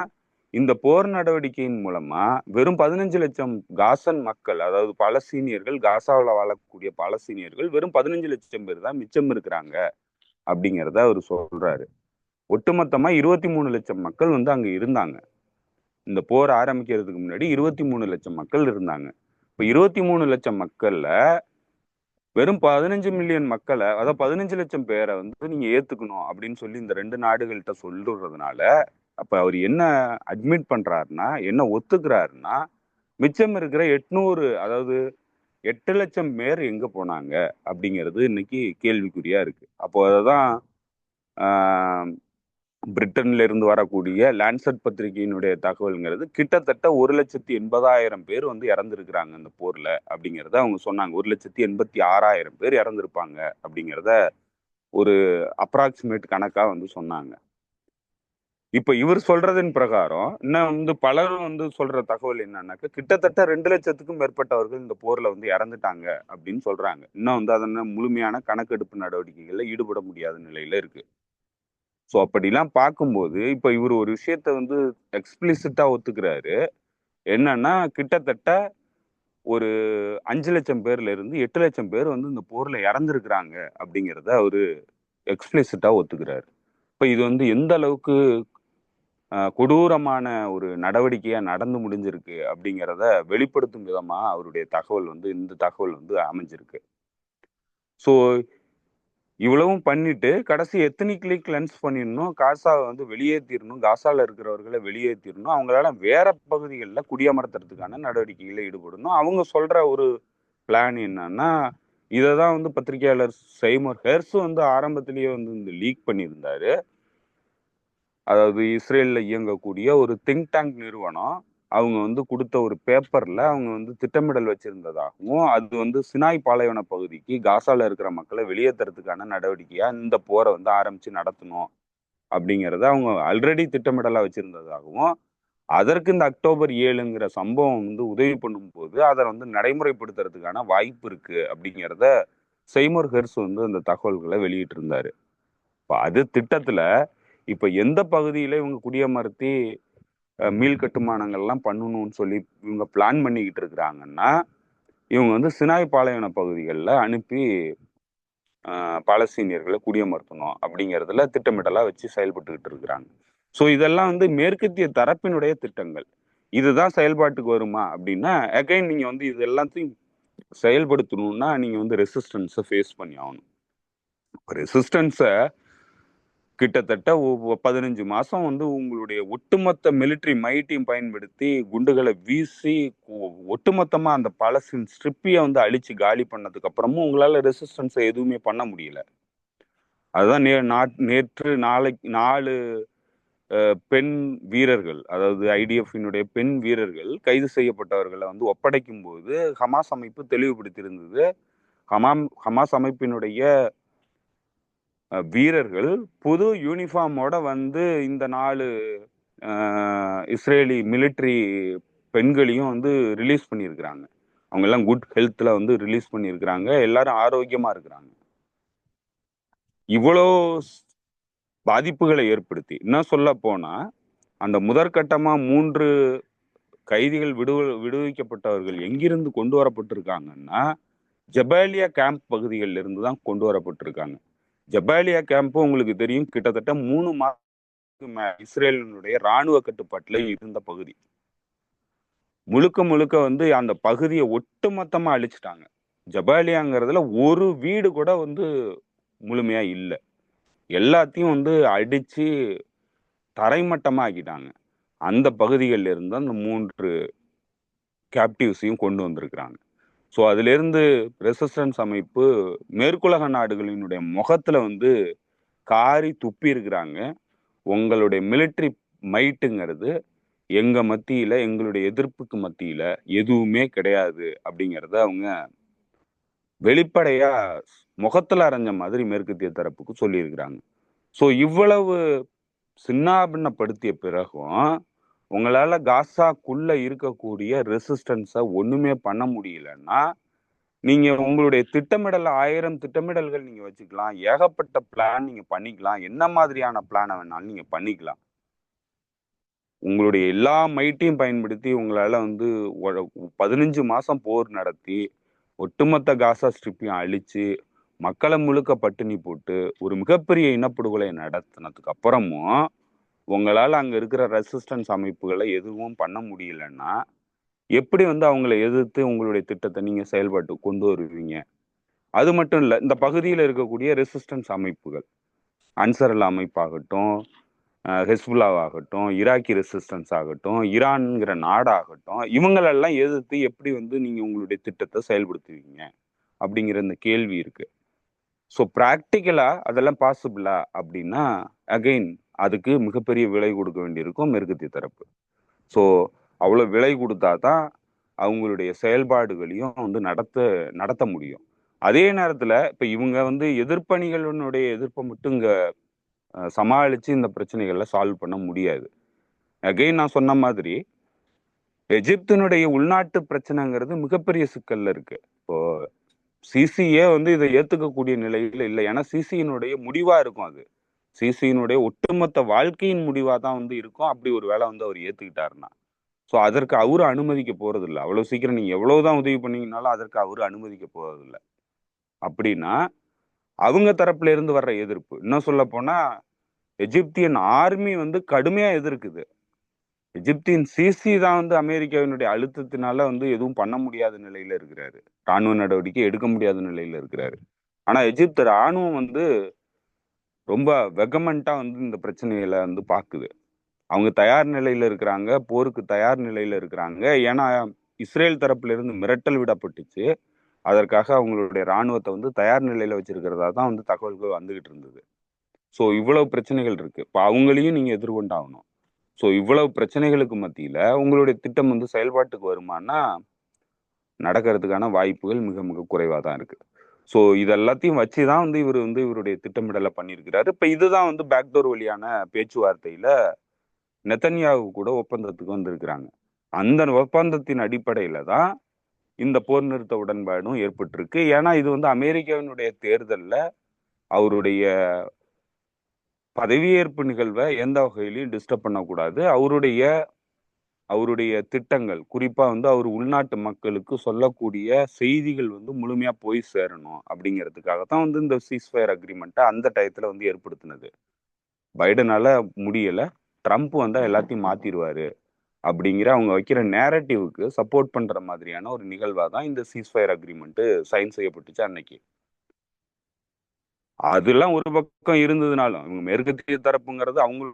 இந்த போர் நடவடிக்கையின் மூலமா வெறும் 15,00,000 காசன் மக்கள், அதாவது பாலஸ்தீனியர்கள், காசாவில் வாழக்கூடிய பாலஸ்தீனியர்கள் வெறும் 15,00,000 பேர் தான் மிச்சம் இருக்கிறாங்க அப்படிங்கிறத அவர் சொல்றாரு. ஒட்டுமொத்தமா 23,00,000 மக்கள் வந்து அங்க இருந்தாங்க. இந்த போர் ஆரம்பிக்கிறதுக்கு முன்னாடி 23,00,000 மக்கள் இருந்தாங்க. இப்ப 23,00,000 மக்கள்ல வெறும் 15 மில்லியன் மக்களை, அதாவது 15,00,000 பேரை வந்து நீங்க ஏத்துக்கணும் அப்படின்னு சொல்லி இந்த ரெண்டு நாடுகள்கிட்ட சொல்லுறதுனால, அப்ப அவர் என்ன அட்மிட் பண்றாருன்னா, என்ன ஒத்துக்கிறாருன்னா, மிச்சம் இருக்கிற 800, அதாவது 8,00,000 பேர் எங்க போனாங்க அப்படிங்கிறது இன்னைக்கு கேள்விக்குறியா இருக்கு. அப்போ அததான் பிரிட்டன்ல இருந்து வரக்கூடிய லான்செட் பத்திரிகையினுடைய தகவல்ங்கிறது கிட்டத்தட்ட 1,80,000 பேர் வந்து இறந்துருக்கிறாங்க இந்த போர்ல அப்படிங்கிறத அவங்க சொன்னாங்க. 1,86,000 பேர் இறந்திருப்பாங்க அப்படிங்கிறத ஒரு அப்ராக்சிமேட் கணக்கா வந்து சொன்னாங்க. இப்ப இவர் சொல்றதன் பிரகாரம் இன்னும் வந்து பலரும் வந்து சொல்ற தகவல் என்னன்னாக்க, கிட்டத்தட்ட 2,00,000க்கும் மேற்பட்டவர்கள் இந்த போர்ல வந்து இறந்துட்டாங்க அப்படின்னு சொல்றாங்க. இன்னும் வந்து அதன முழுமையான கணக்கெடுப்பு நடவடிக்கைகள்ல ஈடுபட முடியாத நிலையில இருக்கு. ஸோ அப்படிலாம் பார்க்கும்போது இப்ப இவர் ஒரு விஷயத்த வந்து எக்ஸ்பிளிசிட்டா ஒத்துக்கிறாரு. என்னன்னா, கிட்டத்தட்ட ஒரு 5,00,000 பேர்ல இருந்து 8,00,000 பேர் வந்து இந்த போர்ல இறந்திருக்கிறாங்க அப்படிங்கிறத அவரு எக்ஸ்பிளிசிட்டா ஒத்துக்கிறாரு. இப்ப இது வந்து எந்த அளவுக்கு கொடூரமான ஒரு நடவடிக்கையா நடந்து முடிஞ்சிருக்கு அப்படிங்கிறத வெளிப்படுத்தும் விதமா அவருடைய இந்த தகவல் வந்து அமைஞ்சிருக்கு. ஸோ இவ்வளவும் பண்ணிட்டு கடைசி எத்தனிக்கலி கிளென்ஸ் பண்ணிடணும், காசாவை வந்து வெளியேற்றிடணும், காசால இருக்கிறவர்களை வெளியேற்றிடணும், அவங்களால வேற பகுதிகளில் குடியமர்த்துறதுக்கான நடவடிக்கைகளில் ஈடுபடணும். அவங்க சொல்ற ஒரு பிளான் என்னன்னா, இதை தான் வந்து பத்திரிகையாளர் செய்மோர் ஹெர்ஸ் வந்து ஆரம்பத்திலேயே வந்து இந்த லீக் பண்ணியிருந்தாரு. அதாவது இஸ்ரேல்ல இயங்கக்கூடிய ஒரு திங்க் டேங்க் நிறுவனம் அவங்க வந்து கொடுத்த ஒரு பேப்பர்ல அவங்க வந்து திட்டமிடல் வச்சிருந்ததாகவும், அது வந்து சினாய் பாலைவன பகுதிக்கு காசால இருக்கிற மக்களை வெளியேற்றுறதுக்கான நடவடிக்கையா இந்த போரை வந்து ஆரம்பிச்சு நடத்தணும் அப்படிங்கிறத அவங்க ஆல்ரெடி திட்டமிடலா வச்சிருந்ததாகவும், அதற்கு இந்த அக்டோபர் 7ங்கிற சம்பவம் வந்து உதவி பண்ணும்போது அதை வந்து நடைமுறைப்படுத்துறதுக்கான வாய்ப்பு இருக்கு அப்படிங்கிறத செய்மோர் ஹெர்ஸ் வந்து அந்த தகவல்களை வெளியிட்டு இருந்தாரு. இப்போ அது திட்டத்துல இப்ப எந்த பகுதியில இவங்க குடியமர்த்தி மீள் கட்டுமானங்கள்லாம் பண்ணணும்னு சொல்லி இவங்க பிளான் பண்ணிக்கிட்டு இருக்கிறாங்கன்னா, இவங்க வந்து சினாய் பாலைவன பகுதிகளில் அனுப்பி பாலஸ்தீனியர்களை குடியமர்த்தணும் அப்படிங்கிறதுல திட்டமிடலா வச்சு செயல்பட்டுக்கிட்டு இருக்கிறாங்க. ஸோ இதெல்லாம் வந்து மேற்கத்திய தரப்பினுடைய திட்டங்கள். இதுதான் செயல்பாட்டுக்கு வருமா அப்படின்னா, அகைன் நீங்க வந்து இது எல்லாத்தையும் செயல்படுத்தணும்னா நீங்க வந்து ரெசிஸ்டன்ஸை ஃபேஸ் பண்ணி ஆகணும். ரெசிஸ்டன்ஸை கிட்டத்தட்ட 15 மாசம் வந்து உங்களுடைய ஒட்டுமொத்த மிலிட்டரி மைட்டையும் பயன்படுத்தி குண்டுகளை வீசி ஒட்டுமொத்தமா அந்த பாலஸ்தீன் ஸ்ட்ரிப்பியை வந்து அழிச்சு காலி பண்ணதுக்கு அப்புறமும் உங்களால ரெசிஸ்டன்ஸை எதுவுமே பண்ண முடியல. அதுதான் நேற்று நாளைக்கு 4 பெண் வீரர்கள், அதாவது ஐடிஎஃபினுடைய பெண் வீரர்கள் கைது செய்யப்பட்டவர்களை வந்து ஒப்படைக்கும் போது ஹமாஸ் அமைப்பு தெளிவுபடுத்தியிருந்தது. ஹமாஸ் அமைப்பினுடைய வீரர்கள் புது யூனிஃபார்மோட வந்து இந்த 4 இஸ்ரேலி மிலிட்ரி பெண்களையும் வந்து ரிலீஸ் பண்ணியிருக்கிறாங்க. அவங்க எல்லாம் குட் ஹெல்த்ல வந்து ரிலீஸ் பண்ணியிருக்கிறாங்க. எல்லாரும் ஆரோக்கியமா இருக்கிறாங்க. இவ்வளோ பாதிப்புகளை ஏற்படுத்தி இன்னும் சொல்ல போனா, அந்த முதற்கட்டமா 3 கைதிகள் விடுவிக்கப்பட்டவர்கள் எங்கிருந்து கொண்டு வரப்பட்டிருக்காங்கன்னா, ஜபாலியா கேம்ப் பகுதிகளில் இருந்து தான் கொண்டு வரப்பட்டிருக்காங்க. ஜபாலியா கேம்ப் உங்களுக்கு தெரியும், கிட்டத்தட்ட 3 மாதத்துக்கு இஸ்ரேலினுடைய இராணுவ கட்டுப்பாட்டுல இருந்த பகுதி. முழுக்க முழுக்க வந்து அந்த பகுதியை ஒட்டுமொத்தமா அழிச்சிட்டாங்க. ஜபாலியாங்கிறதுல ஒரு வீடு கூட வந்து முழுமையா இல்லை. எல்லாத்தையும் வந்து அடிச்சு தரைமட்டமா ஆக்கிட்டாங்க. அந்த பகுதிகளில் இருந்து அந்த 3 கேப்டிவ்ஸையும் கொண்டு வந்திருக்கிறாங்க. ஸோ அதுல இருந்து ரெசிஸ்டன்ஸ் அமைப்பு மேற்குலக நாடுகளினுடைய முகத்துல வந்து காரி துப்பி இருக்கிறாங்க. உங்களுடைய மிலிட்ரி மைட்டுங்கிறது எங்க மத்தியில, எங்களுடைய எதிர்ப்புக்கு மத்தியில எதுவுமே கிடையாது அப்படிங்கிறத அவங்க வெளிப்படையா முகத்துல அரைஞ்ச மாதிரி மேற்கத்திய தரப்புக்கு சொல்லியிருக்கிறாங்க. ஸோ இவ்வளவு சின்னாபின்னப்படுத்திய பிறகும் உங்களால காசாக்குள்ள இருக்கக்கூடிய ரெசிஸ்டன்ஸை ஒண்ணுமே பண்ண முடியலன்னா நீங்க உங்களுடைய திட்டமிடல் 1000 திட்டமிடல்கள் நீங்க வச்சுக்கலாம், ஏகப்பட்ட பிளான் நீங்க பண்ணிக்கலாம், என்ன மாதிரியான பிளானை வேணாலும் நீங்க பண்ணிக்கலாம். உங்களுடைய எல்லா மைட்டையும் பயன்படுத்தி உங்களால வந்து 15 மாசம் போர் நடத்தி ஒட்டுமொத்த காசா ஸ்ட்ரிப்பையும் அழிச்சு மக்களை முழுக்க பட்டினி போட்டு ஒரு மிகப்பெரிய இனப்படுகொலை நடத்தினதுக்கு அப்புறமும் உங்களால அங்க இருக்கிற ரெசிஸ்டன்ஸ் அமைப்புகளை எதுவும் பண்ண முடியலன்னா எப்படி வந்து அவங்களை எதிர்த்து உங்களுடைய திட்டத்தை நீங்க செயல்பாட்டு கொண்டு வருவீங்க? அது மட்டும் இல்ல, இந்த பகுதியில் இருக்கக்கூடிய ரெசிஸ்டன்ஸ் அமைப்புகள், அன்சரல் அமைப்பாகட்டும், ஹெஸ்புல்லாவாகட்டும், ஈராக்கி ரெசிஸ்டன்ஸ் ஆகட்டும், ஈரான்ங்கிற நாடாகட்டும், இவங்களெல்லாம் எதிர்த்து எப்படி வந்து நீங்க உங்களுடைய திட்டத்தை செயல்படுத்துவீங்க அப்படிங்கிற இந்த கேள்வி இருக்கு. ஸோ ப்ராக்டிக்கலா அதெல்லாம் பாசிபிளா அப்படின்னா அகைன் அதுக்கு மிகப்பெரிய விலை கொடுக்க வேண்டியிருக்கும் மேற்கத்திய தரப்பு. ஸோ அவ்வளோ விலை கொடுத்தா தான் அவங்களுடைய செயல்பாடுகளையும் வந்து நடத்த முடியும். அதே நேரத்துல இப்ப இவங்க வந்து எதிர்ப்பணிகளுடைய எதிர்ப்பை மட்டும் இங்க சமாளிச்சு இந்த பிரச்சனைகளை சால்வ் பண்ண முடியாது. அகைன் நான் சொன்ன மாதிரி எஜிப்தினுடைய உள்நாட்டு பிரச்சனைங்கிறது மிகப்பெரிய சிக்கல்ல இருக்கு. இப்போ சிசிஏ வந்து இதை ஏத்துக்கக்கூடிய நிலையில இல்லை. ஏன்னா சிசியினுடைய முடிவா இருக்கும், அது சிசியினுடைய ஒட்டுமொத்த வாழ்க்கையின் முடிவா தான் வந்து இருக்கும். அப்படி ஒரு வேலை வந்து அவர் ஏத்துக்கிட்டாருன்னா ஸோ அதற்கு அவரு அனுமதிக்க போறது இல்லை. அவ்வளவு சீக்கிரம் நீங்க எவ்வளவுதான் உதவி பண்ணீங்கனாலும் அதற்கு அவரு அனுமதிக்க போறது இல்லை. அப்படின்னா அவங்க தரப்புல இருந்து வர்ற எதிர்ப்பு, இன்னும் சொல்ல போனா எஜிப்தியன் ஆர்மி வந்து கடுமையா எதிர்க்குது. எஜிப்தின் சிசி தான் வந்து அமெரிக்காவினுடைய அழுத்தத்தினால வந்து எதுவும் பண்ண முடியாத நிலையில இருக்கிறாரு, ராணுவ நடவடிக்கை எடுக்க முடியாத நிலையில இருக்கிறாரு. ஆனா எஜிப்து ராணுவம் வந்து ரொம்ப வெகமெண்டா வந்து இந்த பிரச்சனைகளை வந்து பாக்குது. அவங்க தயார் நிலையில இருக்கிறாங்க, போருக்கு தயார் நிலையில இருக்கிறாங்க. ஏன்னா இஸ்ரேல் தரப்புல இருந்து மிரட்டல் விடப்பட்டுச்சு. அதற்காக அவங்களுடைய ராணுவத்தை வந்து தயார் நிலையில வச்சிருக்கிறதா தான் வந்து தகவல்கள் வந்துகிட்டு இருந்தது. ஸோ இவ்வளவு பிரச்சனைகள் இருக்கு. இப்போ அவங்களையும் நீங்க எதிர்கொண்டாகணும். ஸோ இவ்வளவு பிரச்சனைகளுக்கு மத்தியில உங்களுடைய திட்டம் வந்து செயல்பாட்டுக்கு வருமானா நடக்கிறதுக்கான வாய்ப்புகள் மிக மிக குறைவாக தான் இருக்கு. ஸோ இது எல்லாத்தையும் வச்சுதான் வந்து இவர் வந்து இவருடைய திட்டமிடலை பண்ணியிருக்கிறாரு. இப்போ இதுதான் வந்து பேக்டோர் வழியான பேச்சுவார்த்தையில நெத்தன்யாகு கூட ஒப்பந்தத்துக்கு வந்திருக்கிறாங்க. அந்த ஒப்பந்தத்தின் அடிப்படையில தான் இந்த போர் நிறுத்த உடன்பாடும் ஏற்பட்டிருக்கு. ஏன்னா இது வந்து அமெரிக்காவினுடைய தேர்தல்ல அவருடைய பதவியேற்பு நிகழ்வை எந்த வகையிலையும் டிஸ்டர்ப் பண்ணக்கூடாது. அவருடைய திட்டங்கள், குறிப்பா வந்து அவர் உள்நாட்டு மக்களுக்கு சொல்லக்கூடிய செய்திகள் வந்து முழுமையா போய் சேரணும் அப்படிங்கிறதுக்காகத்தான் வந்து இந்த சீஸ்ஃபயர் அக்ரிமெண்ட்டை அந்த டயத்துல வந்து ஏற்படுத்தினது. பைடனால முடியல, ட்ரம்ப் வந்தா எல்லாத்தையும் மாத்திருவாரு அப்படிங்கிற அவங்க வைக்கிற நேரட்டிவ்க்கு சப்போர்ட் பண்ற மாதிரியான ஒரு நிகழ்வா தான் இந்த சீஸ்ஃபயர் அக்ரிமெண்ட் சைன் செய்யப்பட்டுச்சு அன்னைக்கு. அதெல்லாம் ஒரு பக்கம் இருந்ததுனாலும் இவங்க மேற்கத்திய தரப்புங்கிறது அவங்க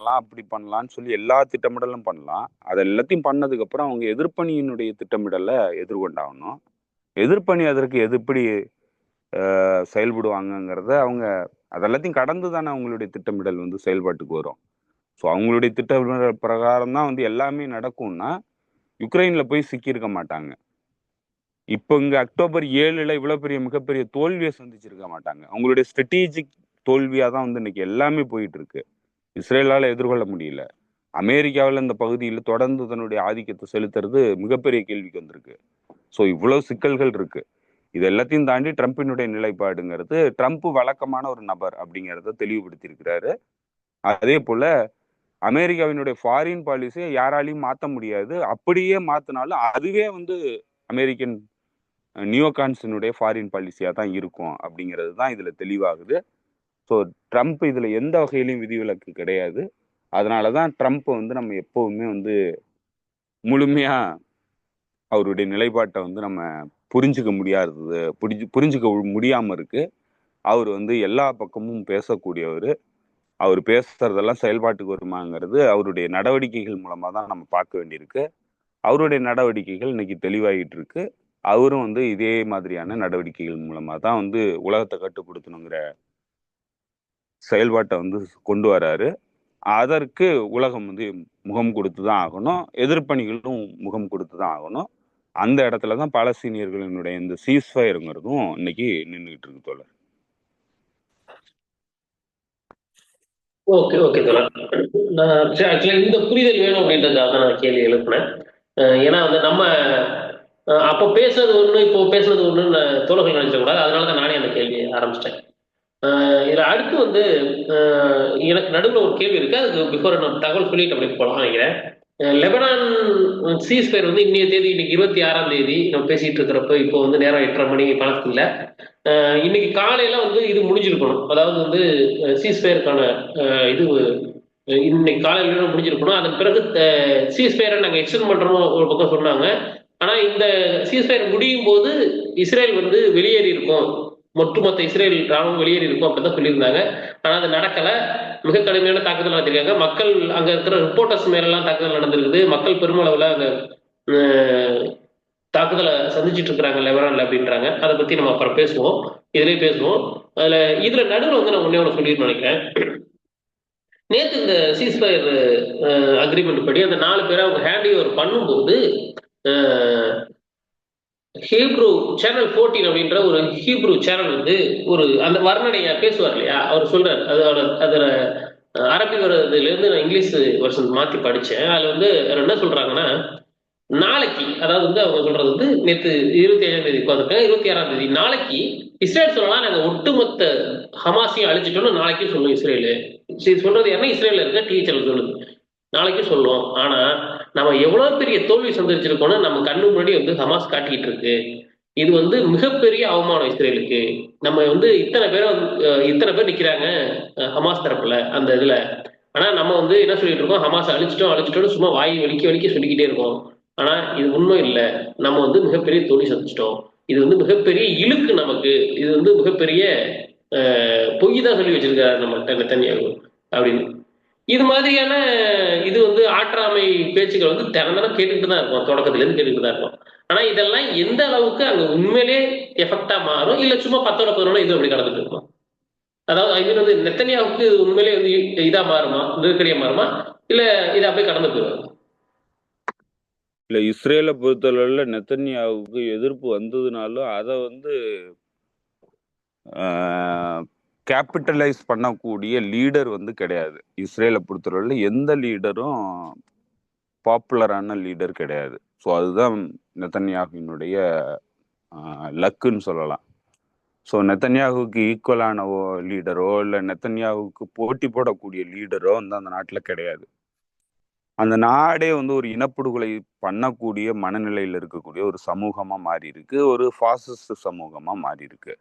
அப்படி பண்ணலாம்னு சொல்லி எல்லா திட்டமிடலும் பண்ணலாம். அது எல்லாத்தையும் பண்ணதுக்கு அப்புறம் அவங்க எதிர்ப்பணியினுடைய திட்டமிடலை எதிர்கொண்டாகணும். எதிர்ப்பணி அதற்கு எப்படி செயல்படுவாங்கங்கிறத அவங்க அதெல்லாத்தையும் கடந்து தானே அவங்களுடைய திட்டமிடல் வந்து செயல்பாட்டுக்கு வரும். ஸோ அவங்களுடைய திட்டமிடல் பிரகாரம் தான் வந்து எல்லாமே நடக்கும்னா யுக்ரைன்ல போய் சிக்கியிருக்க மாட்டாங்க. இப்போ இங்க அக்டோபர் 7 இவ்வளவு பெரிய மிகப்பெரிய தோல்வியை சந்திச்சிருக்க மாட்டாங்க. அவங்களுடைய ஸ்ட்ராட்டஜிக் தோல்வியா தான் வந்து இன்னைக்கு எல்லாமே போயிட்டு இருக்கு. இஸ்ரேலால எதிர்கொள்ள முடியல. அமெரிக்காவில் இந்த பகுதியில் தொடர்ந்து தன்னுடைய ஆதிக்கத்தை செலுத்துறது மிகப்பெரிய கேள்விக்கு வந்திருக்கு. ஸோ இவ்வளவு சிக்கல்கள் இருக்கு. இது எல்லாத்தையும் தாண்டி ட்ரம்பினுடைய நிலைப்பாடுங்கிறது, ட்ரம்ப் வழக்கமான ஒரு நபர் அப்படிங்கிறத தெளிவுபடுத்தி இருக்கிறாரு. அதே போல அமெரிக்காவினுடைய ஃபாரின் பாலிசியை யாராலையும் மாற்ற முடியாது. அப்படியே மாத்தினாலும் அதுவே வந்து அமெரிக்கன் நியோகான்ஸினுடைய ஃபாரின் பாலிசியா தான் இருக்கும் அப்படிங்கிறது தான் இதுல தெளிவாகுது. ஸோ ட்ரம்ப் இதுல எந்த வகையிலையும் விதிவிலக்கு கிடையாது. அதனாலதான் ட்ரம்ப் வந்து நம்ம எப்பவுமே வந்து முழுமையா அவருடைய நிலைப்பாட்டை வந்து நம்ம புரிஞ்சுக்க முடியாதது புரிஞ்சுக்க முடியாம இருக்கு. அவர் வந்து எல்லா பக்கமும் பேசக்கூடியவர். அவர் பேசுறதெல்லாம் செயல்பாட்டுக்கு வருமாங்கிறது அவருடைய நடவடிக்கைகள் மூலமா தான் நம்ம பார்க்க வேண்டியிருக்கு. அவருடைய நடவடிக்கைகள் இன்னைக்கு தெளிவாகிட்டு இருக்கு. அவரும் வந்து இதே மாதிரியான நடவடிக்கைகள் மூலமா தான் வந்து உலகத்தை கட்டுப்படுத்தணுங்கிற செயல்பாட்டை வந்து கொண்டு வராரு. அதற்கு உலகம் வந்து முகம் கொடுத்து தான் ஆகணும், எதிர்ப்பணிகளும் முகம் கொடுத்து தான் ஆகணும். அந்த இடத்துல தான் பாலஸ்தீனியர்களினுடைய இந்த சீஸ்ஃபயருங்கிறதும் இன்னைக்கு நின்றுகிட்டு இருக்கு தோழர். ஓகே ஓகே தோழர். நான் ஆக்சுவலா இந்த புரிதல் வேணும் அப்படின்றதுக்காக தான் நான் கேள்வி எழுப்புனேன். ஏன்னா வந்து நம்ம அப்போ பேசுனது ஒண்ணு, இப்போ பேசுனது ஒண்ணுன்னு தோழர்கள் நினைச்சக்கூடாது. அதனால தான் நானே அந்த கேள்வியை ஆரம்பிச்சிட்டேன். இதுல அடுத்து வந்து எனக்கு நடுவுல ஒரு கேள்வி இருக்கு. அதுக்கு பிஃபோர் நம்ம தகவல் சொல்லிட்டு அப்படி போலாம் நினைக்கிறேன். லெபனான் சீஸ்ஃபயர் வந்து இன்னைய தேதி, இன்னைக்கு 26ஆம் தேதி நம்ம பேசிட்டு இருக்கிறப்ப இப்போ வந்து நேரம் 8:30 மணி பணத்துல இன்னைக்கு காலையில வந்து இது முடிஞ்சிருக்கணும். அதாவது வந்து சீஸ்ஃபயருக்கான இது இன்னைக்கு காலையில முடிஞ்சிருக்கணும். அதன் பிறகு சீஸ்ஃபயரை நாங்கள் எக்ஸ்டெண்ட் பண்றோம் ஒரு பக்கம் சொன்னாங்க. ஆனா இந்த சீஸ்ஃபயர் முடியும் போது இஸ்ரேல் வந்து வெளியேறி இருக்கும், ஒட்டுமொத்த இஸ்ரேல் ராணுவம் வெளியேறி இருக்கும் அப்படிதான் சொல்லியிருந்தாங்க. ஆனா அது நடக்கல. மிக கடுமையான தாக்குதல் நடத்திருக்காங்க. மக்கள் அங்க இருக்கிற ரிப்போர்ட்டர்ஸ் மேலாம் தாக்குதல் நடந்திருக்குது. மக்கள் பெருமளவுல அங்க அஹ், தாக்குதலை சந்திச்சுட்டு இருக்கிறாங்க லெபனான்ல அப்படின்றாங்க. அதை பத்தி நம்ம அப்புறம் பேசுவோம், இதுலயே பேசுவோம். அதுல இதுல நடுவில் வந்து நான் ஒன்னே ஒன்று சொல்லிட்டு நினைக்கிறேன். நேற்று இந்த சீஸ்ஃபயர் அக்ரிமெண்ட் படி அந்த 4 பேரை அவங்க ஹேண்ட் ஓவர் பண்ணும்போது ஹீப்ரூ சேனல் 14 அப்படின்ற ஒரு ஹீப்ரூ சேனல் வந்து ஒரு அந்த வர்ணனைய பேசுவார் இல்லையா, அவர் சொல்றாரு. அதோட அதுல அரபி வர்றதுல இருந்து நான் இங்கிலீஷ் வெர்ஷன் மாத்தி படிச்சேன். அதுல வந்து என்ன சொல்றாங்கன்னா, நாளைக்கு, அதாவது வந்து அவங்க சொல்றது வந்து நேற்று 27ஆம் தேதி உட்காந்துருக்காங்க, 26ஆம் தேதி நாளைக்கு இஸ்ரேல் சொல்லலாம் நாங்க ஒட்டுமொத்த ஹமாஸையும் அழிச்சிட்டோம்னு நாளைக்கு சொல்லும் இஸ்ரேலு. சொல்றது என்ன, இஸ்ரேல்ல இருக்க டீச்சர் சொல்லுது நாளைக்கு சொல்லுவோம். ஆனா நம்ம எவ்வளவு பெரிய தோல்வி சந்திச்சிருக்கோம்னு நம்ம கண்ணு முன்னாடி வந்து ஹமாஸ் காட்டிக்கிட்டு இருக்கு. இது வந்து மிகப்பெரிய அவமானம் இஸ்ரேலுக்கு. நம்ம வந்து இத்தனை பேர் நிக்கிறாங்க ஹமாஸ் தரப்புல அந்த இதுல. ஆனா நம்ம வந்து என்ன சொல்லிட்டு இருக்கோம், ஹமாஸ் அழிச்சிட்டோம் அழிச்சிட்டோம்னு சும்மா வாய் வலிக்க வலிக்க சொல்லிக்கிட்டே இருக்கோம். ஆனா இது உண்மை இல்லை. நம்ம வந்து மிகப்பெரிய தோல்வி சந்திச்சிட்டோம். இது வந்து மிகப்பெரிய இழுக்கு நமக்கு. இது வந்து மிகப்பெரிய பொய் தான் சொல்லி வச்சிருக்காரு நம்ம நெத்தன்யாகு அப்படின்னு. இது மாதிரியான இது வந்து ஆற்றாமை பேச்சுக்கள் வந்து திறந்தனம் கேட்டுக்கிட்டு தான் இருக்கும், தொடக்கத்துல இருந்து கேட்டுக்கிட்டு தான் இருக்கும். ஆனா இதெல்லாம் எந்த அளவுக்கு அங்க உண்மையிலே எஃபெக்டா மாறும், இல்ல சும்மா 10-11 இது அப்படி கடந்துட்டு இருக்கும். அதாவது ஐ மீன் வந்து நெத்தனியாவுக்கு இது உண்மையிலே வந்து இதா மாறுமா, நெருக்கடியா மாறுமா, இல்ல இதை அப்படியே கடந்து போயிடும்? இல்ல, இஸ்ரேலை பொறுத்தளவுல நெத்தன்யாவுக்கு எதிர்ப்பு வந்ததுனாலும் அதை வந்து கேபிட்டலைஸ் பண்ணக்கூடிய லீடர் வந்து கிடையாது. இஸ்ரேலை பொறுத்தளவுல எந்த லீடரும் பாப்புலரான லீடர் கிடையாது. ஸோ அதுதான் நெத்தன்யாகுவினுடைய லக்குன்னு சொல்லலாம். ஸோ நெத்தன்யாகுவுக்கு ஈக்குவலான லீடரோ இல்லை நெத்தன்யாகுவுக்கு போட்டி போடக்கூடிய லீடரோ வந்து அந்த நாட்டில் கிடையாது. அந்த நாடே வந்து ஒரு இனப்படுகொலை பண்ணக்கூடிய மனநிலையில் இருக்கக்கூடிய ஒரு சமூகமா மாறி இருக்கு, ஒரு ஃபாசிஸ்ட் சமூகமா மாறி இருக்கு.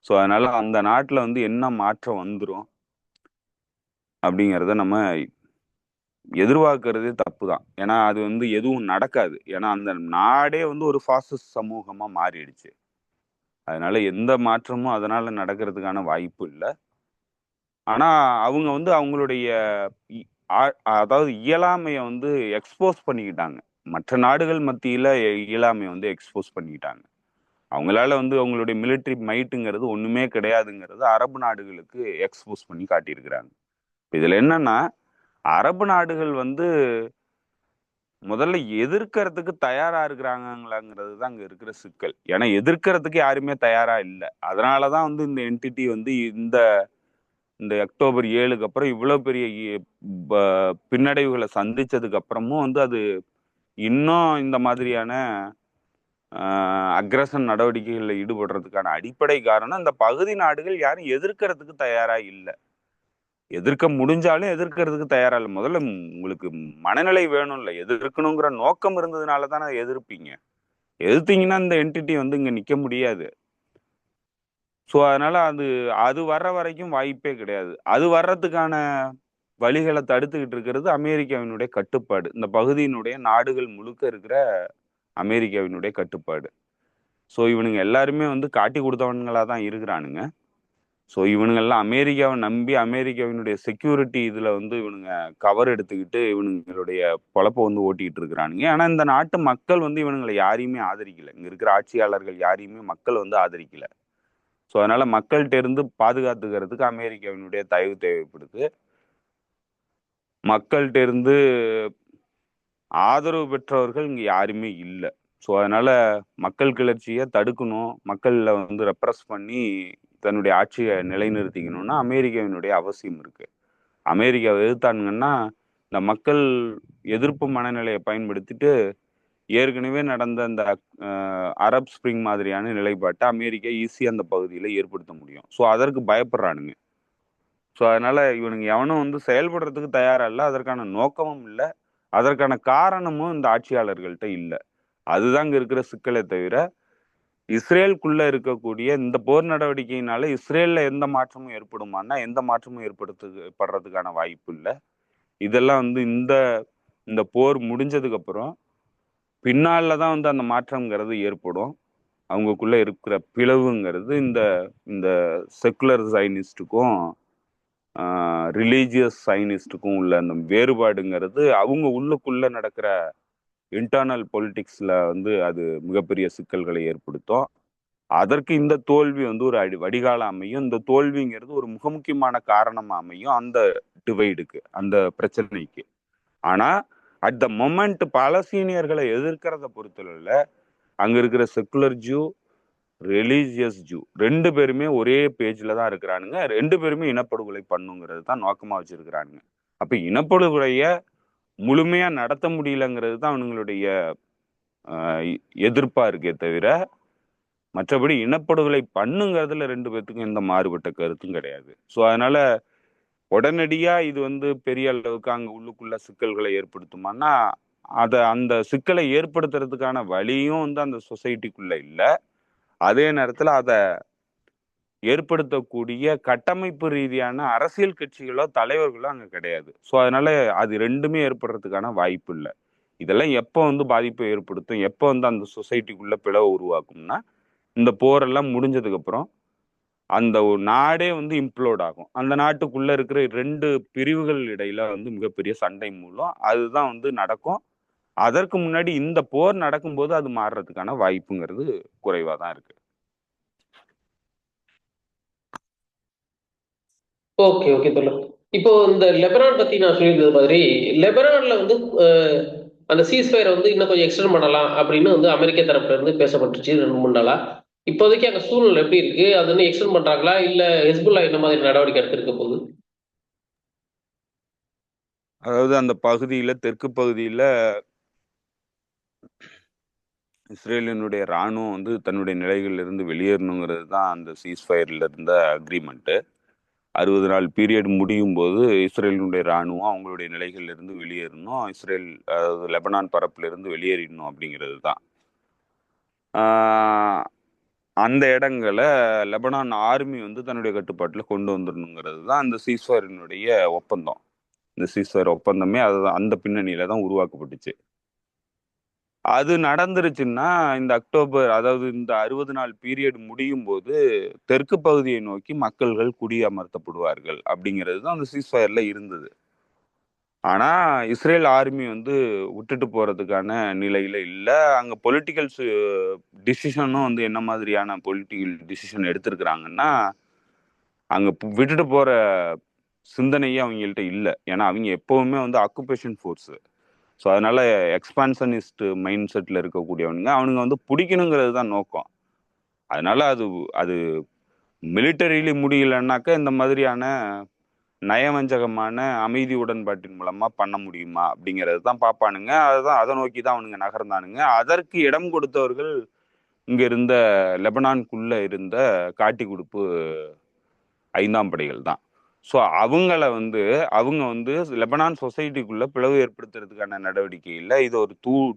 ஸோ அதனால அந்த நாட்டில் வந்து என்ன மாற்றம் வந்துடும் அப்படிங்கிறத நம்ம எதிர்பார்க்கறதே தப்பு தான். ஏன்னா அது வந்து எதுவும் நடக்காது. ஏன்னா அந்த நாடே வந்து ஒரு ஃபாசிஸ்ட் சமூகமா மாறிடுச்சு. அதனால எந்த மாற்றமும் அதனால நடக்கிறதுக்கான வாய்ப்பு இல்லை. ஆனா அவங்க வந்து அவங்களுடைய அதாவது இயலாமையை வந்து எக்ஸ்போஸ் பண்ணிக்கிட்டாங்க. மற்ற நாடுகள் மத்தியில இயலாமையை வந்து எக்ஸ்போஸ் பண்ணிக்கிட்டாங்க. அவங்களால வந்து அவங்களுடைய மிலிட்ரி மைட்டுங்கிறது ஒண்ணுமே கிடையாதுங்கிறது அரபு நாடுகளுக்கு எக்ஸ்போஸ் பண்ணி காட்டியிருக்கிறாங்க. இதுல என்னன்னா, அரபு நாடுகள் வந்து முதல்ல எதிர்க்கிறதுக்கு தயாரா இருக்கிறாங்களாங்கிறது தான் அங்க இருக்கிற சிக்கல். ஏன்னா எதிர்க்கிறதுக்கு யாருமே தயாரா இல்லை. அதனாலதான் வந்து இந்த என்டிட்டி வந்து இந்த இந்த அக்டோபர் 7க்கு அப்புறம் இவ்வளவு பெரிய பின்னடைவுகளை சந்திச்சதுக்கு அப்புறமும் வந்து அது இன்னும் இந்த மாதிரியான அக்ரஷன் நடவடிக்கைகளில் ஈடுபடுறதுக்கான அடிப்படை காரணம் இந்த பகுதி நாடுகள் யாரும் எதிர்க்கிறதுக்கு தயாரா இல்லை. எதிர்க்க முடிஞ்சாலும் எதிர்க்கிறதுக்கு தயாரா இல்லை. முதல்ல உங்களுக்கு மனநிலை வேணும் இல்லை, எதிர்க்கணுங்கிற நோக்கம் இருந்ததுனால தானே எதிர்ப்பீங்க. எதிர்த்தீங்கன்னா இந்த என்டிட்டி வந்து இங்க நிக்க முடியாது. ஸோ அதனால அது வர்ற வரைக்கும் வாய்ப்பே கிடையாது. அது வர்றதுக்கான வழிகளை தடுத்துக்கிட்டு இருக்கிறது அமெரிக்காவினுடைய கட்டுப்பாடு. இந்த பகுதியினுடைய நாடுகள் முழுக்க இருக்கிற அமெரிக்காவினுடைய கட்டுப்பாடு. ஸோ இவனுங்க எல்லாருமே வந்து காட்டி கொடுத்தவனுங்களா தான் இருக்கிறானுங்க. ஸோ இவனுங்கெல்லாம் அமெரிக்காவை நம்பி அமெரிக்காவினுடைய செக்யூரிட்டி இதுல வந்து இவனுங்க கவர் எடுத்துக்கிட்டு இவனுங்களுடைய பொழப்பை வந்து ஓட்டிக்கிட்டு இருக்கிறானுங்க. ஆனா இந்த நாட்டு மக்கள் வந்து இவனுங்களை யாரையுமே ஆதரிக்கல. இங்க இருக்கிற ஆட்சியாளர்கள் யாரையுமே மக்கள் வந்து ஆதரிக்கல. ஸோ அதனால மக்கள்கிட்ட இருந்து பாதுகாத்துக்கிறதுக்கு அமெரிக்காவினுடைய தயவு தேவைப்படுது. மக்கள்கிட்ட இருந்து ஆதரவு பெற்றவர்கள் இங்க யாருமே இல்லை. ஸோ அதனால மக்கள் கிளர்ச்சியை தடுக்கணும், மக்கள்ல வந்து ரெப்ரஸ் பண்ணி தன்னுடைய ஆட்சியை நிலைநிறுத்திக்கணும்னா அமெரிக்காவினுடைய அவசியம் இருக்கு. அமெரிக்காவை எதிர்த்தானுங்கன்னா இந்த மக்கள் எதிர்ப்பு மனநிலையை பயன்படுத்திட்டு ஏற்கனவே நடந்த அந்த அரப் ஸ்பிரிங் மாதிரியான நிலைப்பாட்டை அமெரிக்கா ஈஸியாக அந்த பகுதியில் ஏற்படுத்த முடியும். ஸோ அதற்கு பயப்படுறானுங்க. ஸோ அதனால இவனுங்க எவனும் வந்து செயல்படுறதுக்கு தயாரா இல்லை, அதற்கான நோக்கமும் இல்லை, அதற்கான காரணமும் இந்த ஆட்சியாளர்கள்ட்ட இல்லை. அதுதான் இங்க இருக்கிற சிக்கலை தவிர இஸ்ரேலுக்குள்ள இருக்கக்கூடிய இந்த போர் நடவடிக்கையினால இஸ்ரேல்ல எந்த மாற்றமும் ஏற்படுமானா எந்த மாற்றமும் ஏற்படுறதுக்கான வாய்ப்பு இல்லை. இதெல்லாம் வந்து இந்த இந்த போர் முடிஞ்சதுக்கு அப்புறம் பின்னால தான் வந்து அந்த மாற்றம்ங்கிறது ஏற்படும். அவங்களுக்குள்ள இருக்கிற பிளவுங்கிறது இந்த இந்த செக்குலர் சைனிஸ்டுக்கும் ரிலீஜியஸ் சைனிஸ்டுக்கும் உள்ள அந்த வேறுபாடுங்கிறது அவங்க உள்ளுக்குள்ள நடக்கிற இன்டர்னல் பொலிட்டிக்ஸ்ல வந்து அது மிகப்பெரிய சிக்கல்களை ஏற்படுத்தும். அதற்கு இந்த தோல்வி வந்து ஒரு வடிகால அமையும். இந்த தோல்விங்கிறது ஒரு மிக முக்கியமான காரணமா அமையும் அந்த டிவைடுக்கு, அந்த பிரச்சனைக்கு. ஆனா அட் த மொமெண்ட் பாலஸ்தீனியர்களை எதிர்க்கிறத பொறுத்தல அங்க இருக்கிற செக்குலர் ஜூ, ரிலீஜியஸ் ஜூ ரெண்டு பேருமே ஒரே பேஜ்ல தான் இருக்கிறானுங்க. ரெண்டு பேருமே இனப்படுகொலை பண்ணுங்கிறது தான் நோக்கமா வச்சிருக்கிறானுங்க. அப்ப இனப்படுகொலைய முழுமையா நடத்த முடியலங்கிறது தான் அவனுங்களுடைய எதிர்ப்பா இருக்கே தவிர மற்றபடி இனப்படுகொலை பண்ணுங்கிறதுல ரெண்டு பேர்த்துக்கும் எந்த மாறுபட்ட கருத்தும் கிடையாது. ஸோ அதனால உடனடியா இது வந்து பெரிய அளவுக்கு அங்க உள்ளுக்குள்ள சிக்கல்களை ஏற்படுத்துமானா அந்த சிக்கலை ஏற்படுத்துறதுக்கான வழியும் வந்து அந்த சொசைட்டிக்குள்ள இல்லை. அதே நேரத்துல அதை ஏற்படுத்தக்கூடிய கட்டமைப்பு ரீதியான அரசியல் கட்சிகளோ தலைவர்களோ அங்க கிடையாது. ஸோ அதனால அது ரெண்டுமே ஏற்படுறதுக்கான வாய்ப்பு இல்லை. இதெல்லாம் எப்போ வந்து பாதிப்பை ஏற்படுத்தும், எப்போ வந்து அந்த சொசைட்டிக்குள்ள பிளவு உருவாக்கும்னா இந்த போரெல்லாம் முடிஞ்சதுக்கு அப்புறம் அந்த ஒரு நாடே வந்து இம்ப்ளோட் ஆகும். அந்த நாட்டுக்குள்ள இருக்கிற ரெண்டு பிரிவுகள் இடையில வந்து மிகப்பெரிய சண்டை மூலம் அதுதான் வந்து நடக்கும். அதற்கு முன்னாடி இந்த போர் நடக்கும்போது அது மாறுறதுக்கான வாய்ப்புங்கிறது குறைவா தான் இருக்கு. ஓகே ஓகே தோழர். இப்போ இந்த லெபனான் பத்தி நான் சொல்லியிருந்தது மாதிரி லெபனான்ல வந்து அந்த சீஸ்ஃபயரை வந்து இன்னும் கொஞ்சம் எக்ஸ்டெண்ட் பண்ணலாம் அப்படின்னு வந்து அமெரிக்க தரப்புல இருந்து பேசப்பட்டுச்சு 2-3 நாளா. இப்போதைக்கு அங்க சூழ்நிலை எப்படி இருக்கு? அது வந்து எக்ஸ்டெண்ட் பண்றாங்களா இல்ல ஹெஸ்புல்லா என்ன மாதிரி நடவடிக்கை எடுத்திருக்க போகுது? அதாவது அந்த பகுதியில தெற்கு பகுதியில இஸ்ரேலினுடைய இராணுவம் வந்து தன்னுடைய நிலைகளில் இருந்து வெளியேறணுங்கிறது தான் அந்த சீஸ்ஃபயர்ல இருந்த அக்ரிமெண்ட்டு. 60 நாள் பீரியட் முடியும் போது இஸ்ரேலினுடைய இராணுவம் அவங்களுடைய நிலைகளில் இருந்து வெளியேறணும், இஸ்ரேல் அதாவது லெபனான் பரப்புல இருந்து வெளியேறிடணும் அப்படிங்கிறது தான். அந்த இடங்களை லெபனான் ஆர்மி வந்து தன்னுடைய கட்டுப்பாட்டில் கொண்டு வந்துடணுங்கிறது தான் அந்த சீஸ்ஃபயரினுடைய ஒப்பந்தம். இந்த சீஸ்ஃபயர் ஒப்பந்தமே அதுதான், அந்த பின்னணியில தான் உருவாக்கப்பட்டுச்சு. அது நடந்துருச்சுன்னா இந்த அக்டோபர், அதாவது இந்த 60 நாள் பீரியட் முடியும் போது தெற்கு பகுதியை நோக்கி மக்கள்கள் குடியமர்த்தப்படுவார்கள் அப்படிங்கிறது தான் அந்த சீஸ்ஃபயர்ல இருந்தது. ஆனா இஸ்ரேல் ஆர்மி வந்து விட்டுட்டு போறதுக்கான நிலையில இல்லை. அங்க பொலிட்டிக்கல் டிசிஷனும் வந்து என்ன மாதிரியான பொலிட்டிக்கல் டிசிஷன் எடுத்திருக்கிறாங்கன்னா அங்க விட்டுட்டு போற சிந்தனையே அவங்கள்ட்ட இல்லை. ஏன்னா அவங்க எப்பவுமே வந்து ஆக்குபேஷன் ஃபோர்ஸ். ஸோ அதனால எக்ஸ்பான்சனிஸ்ட் மைண்ட் செட்ல இருக்கக்கூடியவனுங்க அவனுங்க வந்து பிடிக்கணுங்கிறது தான் நோக்கம். அதனால அது அது மிலிட்டரியில முடியலன்னாக்கா இந்த மாதிரியான நயவஞ்சகமான அமைதி உடன்பாட்டின் மூலமா பண்ண முடியுமா அப்படிங்கிறது தான் பார்ப்பானுங்க. அதுதான் அதை நோக்கி தான் அவனுங்க நகர்ந்தானுங்க. அதற்கு இடம் கொடுத்தவர்கள் இங்க இருந்த லெபனானுக்குள்ள இருந்த காட்டி கொடுப்பு 5ஆம் படைகள் தான். ஸோ அவங்க வந்து லெபனான் சொசைட்டிக்குள்ள பிளவு ஏற்படுத்துறதுக்கான நடவடிக்கையில் இதை ஒரு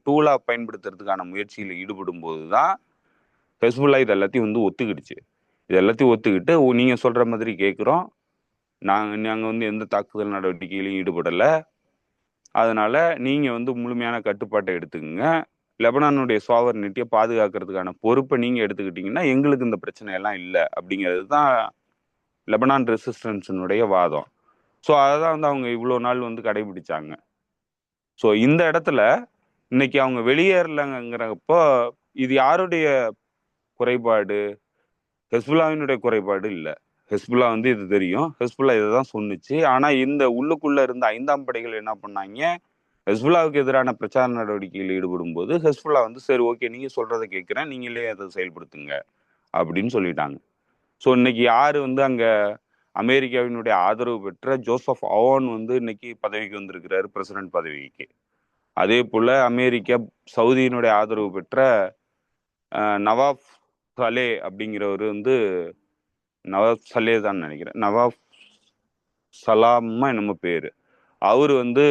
டூலா பயன்படுத்துறதுக்கான முயற்சியில் ஈடுபடும் போது தான் ஹெஸ்புல்லா இது எல்லாத்தையும் வந்து ஒத்துக்கிடுச்சு. இது எல்லாத்தையும் ஒத்துக்கிட்டு நீங்க சொல்ற மாதிரி கேட்குறோம், நாங்க வந்து எந்த தாக்குதல் நடவடிக்கையிலையும் ஈடுபடலை, அதனால நீங்க வந்து முழுமையான கட்டுப்பாட்டை எடுத்துக்கங்க, லெபனானுடைய சாவர்னிட்டியை பாதுகாக்கிறதுக்கான பொறுப்பை நீங்க எடுத்துக்கிட்டீங்கன்னா எங்களுக்கு இந்த பிரச்சனை எல்லாம் இல்லை அப்படிங்கிறது தான் லெபனான் ரெசிஸ்டன்ஸினுடைய வாதம். ஸோ அதை தான் வந்து அவங்க இவ்வளோ நாள் வந்து கடைபிடிச்சாங்க. ஸோ இந்த இடத்துல இன்னைக்கு அவங்க வெளியேறலங்கிறப்போ இது யாருடைய குறைபாடு? ஹெஸ்புல்லாவினுடைய குறைபாடு இல்லை. ஹெஸ்புல்லா வந்து இது தெரியும், ஹெஸ்புல்லா இதை தான் சொன்னுச்சு. ஆனா இந்த உள்ளுக்குள்ள இருந்த 5ஆம் படைகள் என்ன பண்ணாங்க, ஹெஸ்புல்லாவுக்கு எதிரான பிரச்சார நடவடிக்கையில் ஈடுபடும் போது ஹெஸ்புல்லா வந்து சரி ஓகே நீங்க சொல்றதை கேட்கிறேன், நீங்களே அதை செயல்படுத்துங்க அப்படின்னு சொல்லிட்டாங்க. ஸோ இன்னைக்கு யாரு வந்து அங்க அமெரிக்காவினுடைய ஆதரவு பெற்ற ஜோசப் அவான் வந்து இன்னைக்கு பதவிக்கு வந்திருக்கிறாரு, பிரசிடென்ட் பதவிக்கு. அதே போல அமெரிக்கா சவுதியினுடைய ஆதரவு பெற்ற நவாப் சலே அப்படிங்கிறவர் வந்து, நவாப் சலே தான் நினைக்கிறேன், நவாப் சலாமா என்னமோ பேரு, அவர் வந்து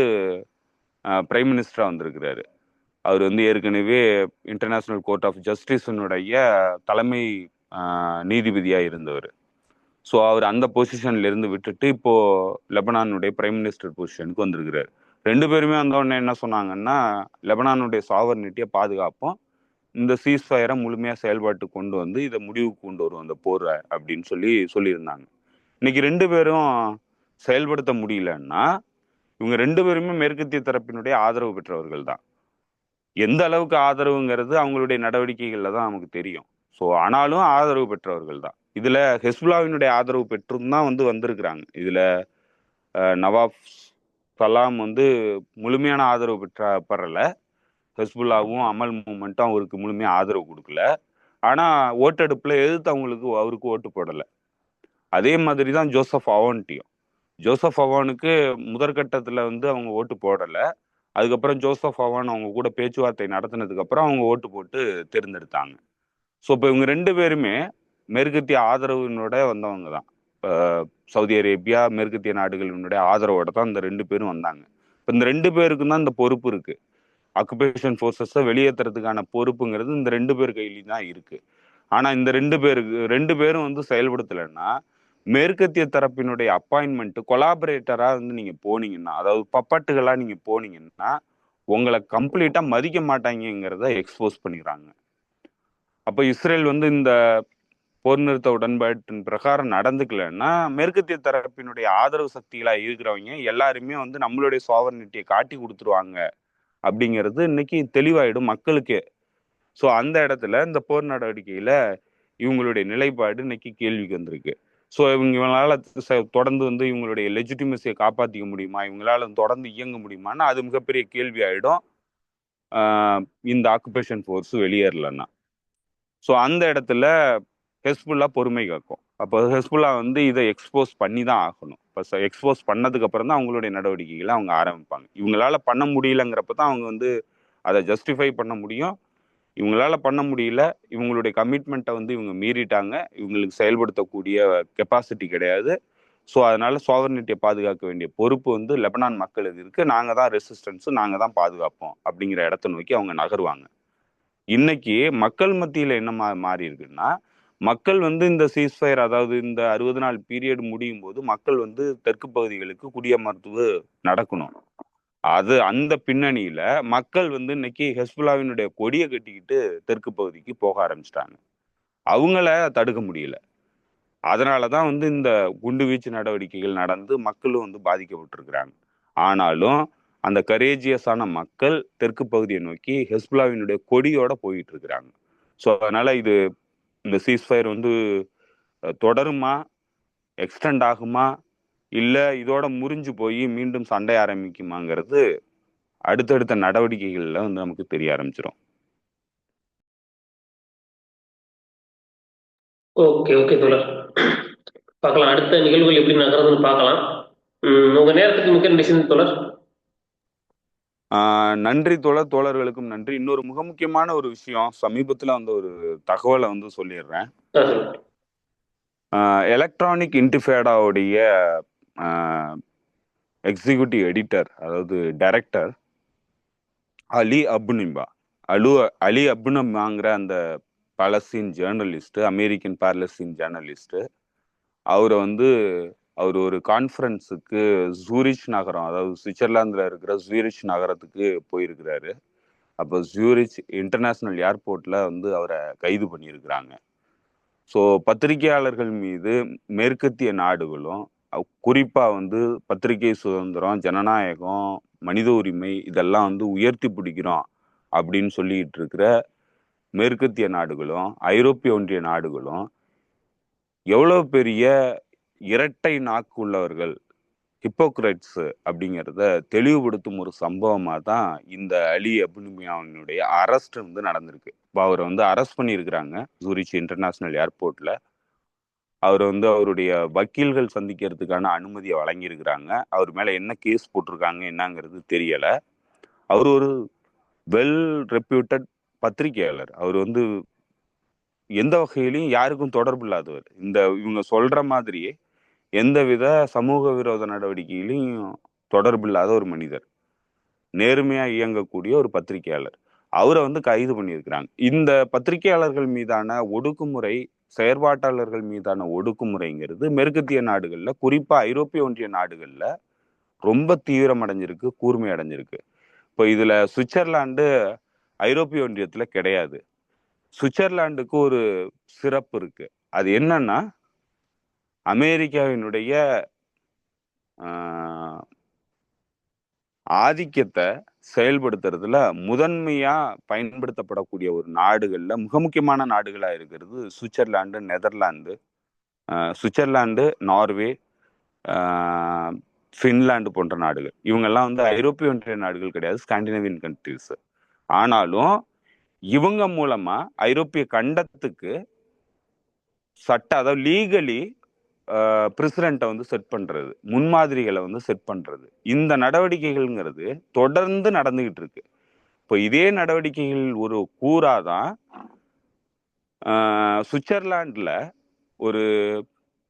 பிரைம் மினிஸ்டரா வந்திருக்கிறாரு. அவர் வந்து ஏற்கனவே இன்டர்நேஷனல் கோர்ட் ஆஃப் ஜஸ்டிஸினுடைய தலைமை நீதிபதியா இருந்தவர். ஸோ அவர் அந்த பொசிஷன்ல இருந்து விட்டுட்டு இப்போ லெபனானுடைய பிரைம் மினிஸ்டர் பொசிஷனுக்கு வந்திருக்கிறாரு. ரெண்டு பேருமே வந்தோடனே என்ன சொன்னாங்கன்னா, லெபனானுடைய சாவர்னிட்டியை பாதுகாப்போம், இந்த சீஸ்ஃபயரை முழுமையா செயல்பாட்டு கொண்டு வந்து இதை முடிவுக்கு கொண்டு வரும் அந்த போர் அப்படின்னு சொல்லியிருந்தாங்க. இன்னைக்கு ரெண்டு பேரும் செயல்படுத்த முடியலன்னா, இவங்க ரெண்டு பேருமே மேற்கத்திய தரப்பினுடைய ஆதரவு பெற்றவர்கள் தான். எந்த அளவுக்கு ஆதரவுங்கிறது அவங்களுடைய நடவடிக்கைகள்ல தான் நமக்கு தெரியும். ஸோ ஆனாலும் ஆதரவு பெற்றவர்கள் தான். இதுல ஹெஸ்புல்லாவினுடைய ஆதரவு பெற்றும் தான் வந்திருக்கிறாங்க. இதுல நவாப் சலாம் வந்து முழுமையான ஆதரவு பெறல. ஹெஸ்புல்லாவும் அமல் மூமெண்ட்டும் அவருக்கு முழுமையா ஆதரவு கொடுக்கல. ஆனா ஓட்டெடுப்புல எதிர்த்து அவருக்கு ஓட்டு போடல. அதே மாதிரி தான் ஜோசப் அவான்ட்டியும். ஜோசப் அவானுக்கு முதற்கட்டத்துல அவங்க ஓட்டு போடல. அதுக்கப்புறம் ஜோசப் அவான் அவங்க கூட பேச்சுவார்த்தை நடத்தினதுக்கு அப்புறம் அவங்க ஓட்டு போட்டு தேர்ந்தெடுத்தாங்க. ஸோ இப்போ இவங்க ரெண்டு பேருமே மேற்கத்திய ஆதரவினோட வந்தவங்க தான். சவுதி அரேபியா, மேற்கத்திய நாடுகளினுடைய ஆதரவோட தான் இந்த ரெண்டு பேரும் வந்தாங்க. இப்போ இந்த ரெண்டு பேருக்கும் தான் இந்த பொறுப்பு இருக்கு. ஆக்குபேஷன் ஃபோர்ஸஸை வெளியேற்றுறதுக்கான பொறுப்புங்கிறது இந்த ரெண்டு பேர் கையிலையும் தான் இருக்கு. ஆனா இந்த ரெண்டு பேரும் செயல்படுத்தலைன்னா, மேற்கத்திய தரப்பினுடைய அப்பாயின்மெண்ட் கொலாபரேட்டரா நீங்க போனீங்கன்னா, அதாவது பப்பட்டுகளா நீங்க போனீங்கன்னா, உங்களை கம்ப்ளீட்டா மதிக்க மாட்டாங்கிறத எக்ஸ்போஸ் பண்ணிடுறாங்க. அப்ப இஸ்ரேல் இந்த போர் நிறுத்த உடன்பாட்டின் பிரகாரம் நடந்துக்கலன்னா, மேற்கத்திய தரப்பினுடைய ஆதரவு சக்திகளா இருக்கிறவங்க எல்லாருமே நம்மளுடைய சாவர்னிட்டியை காட்டி கொடுத்துருவாங்க அப்படிங்கிறது இன்னைக்கு தெளிவாயிடும் மக்களுக்கே. ஸோ அந்த இடத்துல இந்த போர் நடவடிக்கையில இவங்களுடைய நிலைப்பாடு இன்னைக்கு கேள்விக்கு வந்திருக்கு. ஸோ இவங்களால தொடர்ந்து இவங்களுடைய லெஜிட்டிமசியை காப்பாற்றிக்க முடியுமா, இவங்களால தொடர்ந்து இயங்க முடியுமான்னு அது மிகப்பெரிய கேள்வி ஆயிடும் இந்த ஆக்குபேஷன் ஃபோர்ஸ் வெளியேறலன்னா. ஸோ அந்த இடத்துல ஹெஸ்புல்லா பொறுமை காக்கும். அப்போ ஹெஸ்புல்லா இதை எக்ஸ்போஸ் பண்ணி தான் ஆகணும். இப்போ எக்ஸ்போஸ் பண்ணதுக்கு அப்புறம் தான் அவங்களுடைய நடவடிக்கைகளை அவங்க ஆரம்பிப்பாங்க. இவங்களால பண்ண முடியலங்கிறப்ப தான் அவங்க அதை ஜஸ்டிஃபை பண்ண முடியும். இவங்களால பண்ண முடியல, இவங்களுடைய கமிட்மெண்ட்டை இவங்க மீறிட்டாங்க, இவங்களுக்கு செயல்படுத்தக்கூடிய கெப்பாசிட்டி கிடையாது. ஸோ அதனால சாவர்னிட்டியை பாதுகாக்க வேண்டிய பொறுப்பு லெபனான் மக்களுக்கு இருக்கு, நாங்க தான் ரெசிஸ்டன்ஸ், நாங்க தான் பாதுகாப்போம் அப்படிங்கிற இடத்த நோக்கி அவங்க நகருவாங்க. இன்னைக்கு மக்கள் மத்தியில என்ன மாறி இருக்குன்னா, மக்கள் இந்த சீஸ்ஃபயர், அதாவது இந்த 60 நாள் பீரியட் முடியும் போது மக்கள் தெற்கு பகுதிகளுக்கு குடியமர்த்துவு நடக்கணும். அந்த பின்னணியில மக்கள் இன்னைக்கு ஹெஸ்புல்லாவினுடைய கொடியை கட்டிக்கிட்டு தெற்கு பகுதிக்கு போக ஆரம்பிச்சிட்டாங்க. அவங்கள தடுக்க முடியல. அதனாலதான் இந்த குண்டுவீச்சு நடவடிக்கைகள் நடந்து மக்களும் பாதிக்கப்பட்டிருக்கிறாங்க. ஆனாலும் அந்த கரேஜியஸான மக்கள் தெற்கு பகுதியை நோக்கி ஹெஸ்புல்லாவினுடைய கொடியோட போயிட்டு இருக்கிறாங்க. ஸோ அதனால இந்த சீஸ்ஃபயர் தொடருமா, எக்ஸ்டெண்ட் ஆகுமா, இல்ல இதோட முறிஞ்சு போய் மீண்டும் சண்டை ஆரம்பிக்குமாங்கிறது அடுத்தடுத்த நடவடிக்கைகள்ல நமக்கு தெரிய ஆரம்பிச்சிடும். ஓகே ஓகே தோழர், பார்க்கலாம் அடுத்த நிகழ்வுகள் எப்படி நகர்றதுன்னு பார்க்கலாம். உங்க நேரத்துக்கு மிக்க நன்றி தோழர். நன்றி தோழர், தோழர்களுக்கும் நன்றி. இன்னொரு மிக முக்கியமான ஒரு விஷயம், சமீபத்துல ஒரு தகவலை சொல்லிடுறேன். எலக்ட்ரானிக் இன்டிஃபேடாவுடைய எக்ஸிக்யூட்டிவ் எடிட்டர், அதாவது டைரக்டர் அலி அப்னுனிமாங்கிற அந்த Palestine journalist, American Palestine journalist, அவரை அவர் ஒரு கான்ஃபரன்ஸுக்கு ஜூரிச் நகரம், அதாவது சுவிட்சர்லாந்துல இருக்கிற ஜூரிச் நகரத்துக்கு போயிருக்கிறாரு. அப்போ ஜூரிச் இன்டர்நேஷனல் ஏர்போர்ட்ல அவரை கைது பண்ணியிருக்கிறாங்க. ஸோ பத்திரிகையாளர்கள் மீது மேற்கத்திய நாடுகளும், குறிப்பா பத்திரிகை சுதந்திரம், ஜனநாயகம், மனித உரிமை இதெல்லாம் உயர்த்தி பிடிக்கிறோம் அப்படின்னு சொல்லிட்டு இருக்கிற மேற்கத்திய நாடுகளும் ஐரோப்பிய ஒன்றிய நாடுகளும் எவ்வளவு பெரிய இரட்டை நாக்கு உள்ளவர்கள், ஹிப்போக்ரைட்ஸ் அப்படிங்கிறத தெளிவுபடுத்தும் ஒரு சம்பவமா தான் இந்த அலி அப்னுனிமாவினுடைய அரெஸ்ட் நடந்திருக்கு. இப்போ அவரை அரெஸ்ட் பண்ணியிருக்கிறாங்க ஜூரிச் இன்டர்நேஷனல் ஏர்போர்ட்ல. அவர் வந்து அவருடைய வக்கீல்கள் சந்திக்கிறதுக்கான அனுமதியை வழங்கியிருக்கிறாங்க. அவர் மேல என்ன கேஸ் போட்டிருக்காங்க என்னங்கிறது தெரியல. அவர் ஒரு வெல் ரெப்யூட்டட் பத்திரிகையாளர். அவர் வந்து எந்த வகையிலையும் யாருக்கும் தொடர்பு இல்லாதவர். இவங்க சொல்ற மாதிரியே எந்தவித சமூக விரோத நடவடிக்கையிலையும் தொடர்பு இல்லாத ஒரு மனிதர், நேர்மையா இயங்கக்கூடிய ஒரு பத்திரிகையாளர். அவரை வந்து கைது பண்ணியிருக்கிறாங்க. இந்த பத்திரிகையாளர்கள் மீதான ஒடுக்குமுறை, செயற்பாட்டாளர்கள் மீதான ஒடுக்குமுறைங்கிறது மேற்கத்திய நாடுகள்ல, குறிப்பா ஐரோப்பிய ஒன்றிய நாடுகள்ல ரொம்ப தீவிரம் அடைஞ்சிருக்கு, கூர்மை அடைஞ்சிருக்கு. இப்போ இதுல சுவிட்சர்லாந்து ஐரோப்பிய ஒன்றியத்துல கிடையாது. சுவிட்சர்லாந்துக்கு ஒரு சிறப்பு இருக்கு. அது என்னன்னா, அமெரிக்காவினுடைய ஆதிக்கத்தை செயல்படுத்துறதுல முதன்மையா பயன்படுத்தப்படக்கூடிய ஒரு நாடுகள்ல மிக முக்கியமான நாடுகளா இருக்கிறது Switzerland, Netherlands, Switzerland, Norway, Finland போன்ற நாடுகள். இவங்கெல்லாம் வந்து ஐரோப்பிய ஒன்றிய நாடுகள் கிடையாது, ஸ்காண்டினேவியன் கண்ட்ரிஸ். ஆனாலும் இவங்க மூலமா ஐரோப்பிய கண்டத்துக்கு அதாவது லீகலி பிரசிடென்ட்டை வந்து செட் பண்றது, முன்மாதிரிகளை வந்து செட் பண்றது, இந்த நடவடிக்கைகள்ங்கிறது தொடர்ந்து நடந்துகிட்டு இருக்கு. இப்போ இதே நடவடிக்கைகள் ஒரு கூறாதான் சுவிட்சர்லாந்துல ஒரு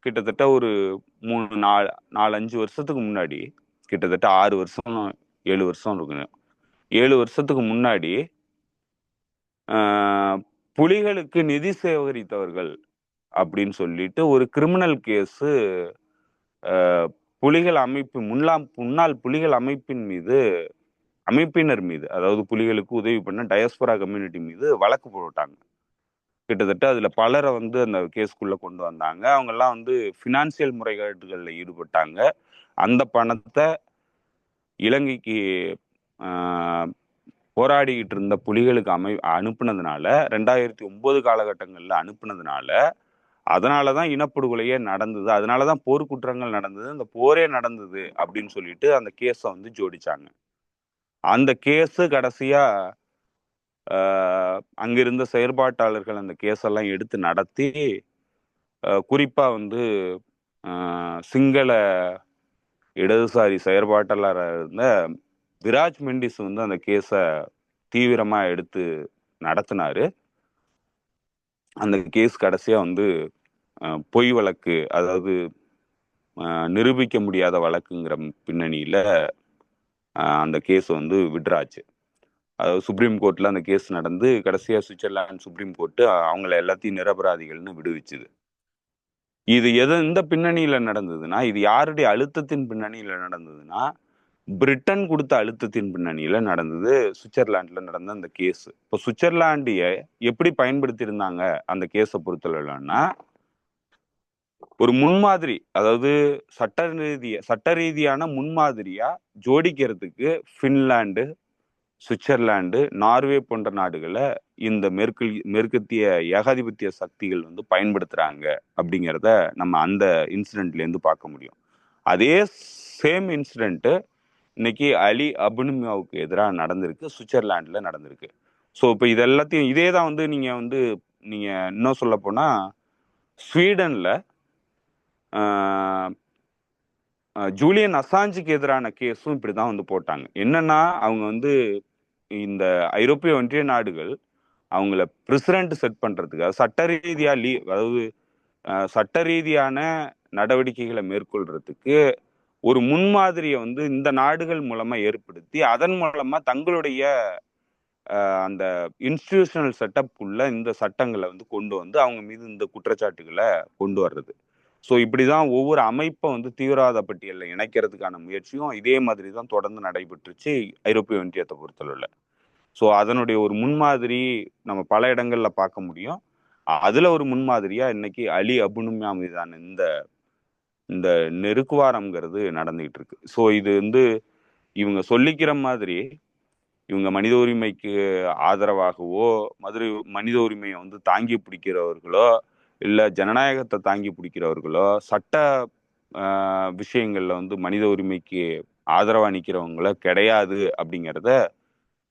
கிட்டத்தட்ட ஒரு 4-5 வருஷத்துக்கு முன்னாடி, கிட்டத்தட்ட 6 வருஷம் 7 வருஷம் இருக்குங்க, 7 வருஷத்துக்கு முன்னாடி புலிகளுக்கு நிதி சேகரித்தவர்கள் அப்படின்னு சொல்லிட்டு ஒரு கிரிமினல் கேஸ் புலிகள் அமைப்பு முன்னாள் புலிகள் அமைப்பினர் மீது, அதாவது புலிகளுக்கு உதவி பண்ண டயஸ்போரா கம்யூனிட்டி மீது வழக்கு போட்டாங்க. கிட்டத்தட்ட அதுல பலரை வந்து அந்த கேஸ்குள்ள கொண்டு வந்தாங்க. அவங்க எல்லாம் வந்து பினான்சியல் முறைகேடுகள்ல ஈடுபட்டாங்க. அந்த பணத்தை இலங்கைக்கு போராடிக்கிட்டு இருந்த புலிகளுக்கு அனுப்புனதுனால, 2009 காலகட்டங்கள்ல அனுப்புனதுனால, அதனாலதான் இனப்படுகொலையே நடந்தது, அதனாலதான் போர்க்குற்றங்கள் நடந்தது, அந்த போரே நடந்தது அப்படின்னு சொல்லிட்டு அந்த கேஸை வந்து ஜோடிச்சாங்க. அந்த கேஸ் கடைசியா அங்கிருந்த செயற்பாட்டாளர்கள் அந்த கேஸெல்லாம் எடுத்து நடத்தி, குறிப்பா வந்து சிங்கள இடதுசாரி செயற்பாட்டாளராக இருந்த விராஜ் மெண்டிஸ் வந்து அந்த கேஸை தீவிரமா எடுத்து நடத்தினாரு. அந்த கேஸ் கடைசியா வந்து பொய் வழக்கு, அதாவது நிரூபிக்க முடியாத வழக்குங்கிற பின்னணியில அந்த கேஸ் வந்து விட்ராச்சு. அதாவது சுப்ரீம் கோர்ட்ல அந்த கேஸ் நடந்து கடைசியா சுவிட்சர்லாந்து சுப்ரீம் கோர்ட் அவங்கள எல்லாத்தையும் நிரபராதிகள்னு விடுவிச்சுது. இது எந்த பின்னணியில நடந்ததுன்னா, இது யாருடைய அழுத்தத்தின் பின்னணியில நடந்ததுன்னா, பிரிட்டன் கொடுத்த அழுத்தத்தின் பின்னணியில நடந்தது. சுவிட்சர்லாந்துல நடந்த அந்த கேஸ். இப்போ சுவிட்சர்லாண்டிய எப்படி பயன்படுத்தி இருந்தாங்க அந்த கேஸை பொறுத்தளவுலன்னா, ஒரு முன்மாதிரி, அதாவது சட்ட ரீதியான முன்மாதிரியா ஜோடிக்கிறதுக்கு பின்லாந்து, சுவிட்சர்லாந்து, நார்வே போன்ற நாடுகளை இந்த மேற்கத்திய ஏகாதிபத்திய சக்திகள் வந்து பயன்படுத்துறாங்க அப்படிங்கிறத நம்ம அந்த இன்சிடென்ட்ல இருந்து பார்க்க முடியும். அதே சேம் இன்சிடென்ட் இன்னைக்கு அலி அபுனிமாவுக்கு எதிராக நடந்திருக்கு, சுவிட்சர்லாந்துல நடந்திருக்கு. ஸோ இப்போ இது எல்லாத்தையும் இதே தான் வந்து நீங்க இன்னும் சொல்ல போனா ஸ்வீடன்ல ஜூலியன் அசாஞ்சுக்கு எதிரான கேஸும் இப்படிதான் வந்து போட்டாங்க. என்னன்னா, அவங்க வந்து இந்த ஐரோப்பிய ஒன்றிய நாடுகள் அவங்கள பிரசிடென்ட் செட் பண்றதுக்கு, சட்ட ரீதியா அதாவது சட்ட ரீதியான நடவடிக்கைகளை மேற்கொள்றதுக்கு ஒரு முன்மாதிரியை வந்து இந்த நாடுகள் மூலமா ஏற்படுத்தி, அதன் மூலமா தங்களுடைய அந்த இன்ஸ்டிடியூஷனல் செட்டப்புக்குள்ள இந்த சட்டங்களை வந்து கொண்டு வந்து அவங்க மீது இந்த குற்றச்சாட்டுகளை கொண்டு வர்றது. ஸோ இப்படிதான் ஒவ்வொரு அமைப்பை வந்து தீவிரவாத பட்டியலில் இணைக்கிறதுக்கான முயற்சியும் இதே மாதிரி தான் தொடர்ந்து நடைபெற்றுச்சு ஐரோப்பிய ஒன்றியத்தை பொறுத்தளவில். ஸோ அதனுடைய ஒரு முன்மாதிரி நம்ம பல இடங்கள்ல பார்க்க முடியும். அதுல ஒரு முன்மாதிரியா இன்னைக்கு அலி அபுனிமா மீதான இந்த நெருக்குவாரம்ங்கிறது நடந்துகிட்டு இருக்கு. ஸோ இது வந்து இவங்க சொல்லிக்கிற மாதிரி இவங்க மனித உரிமைக்கு ஆதரவாகவோ, மனித உரிமையை வந்து தாங்கி பிடிக்கிறவர்களோ, இல்ல ஜனநாயகத்தை தாங்கி பிடிக்கிறவர்களோ, சட்ட விஷயங்கள்ல வந்து மனித உரிமைக்கு ஆதரவா நிக்கிறவங்கள கிடையாது அப்படிங்கிறத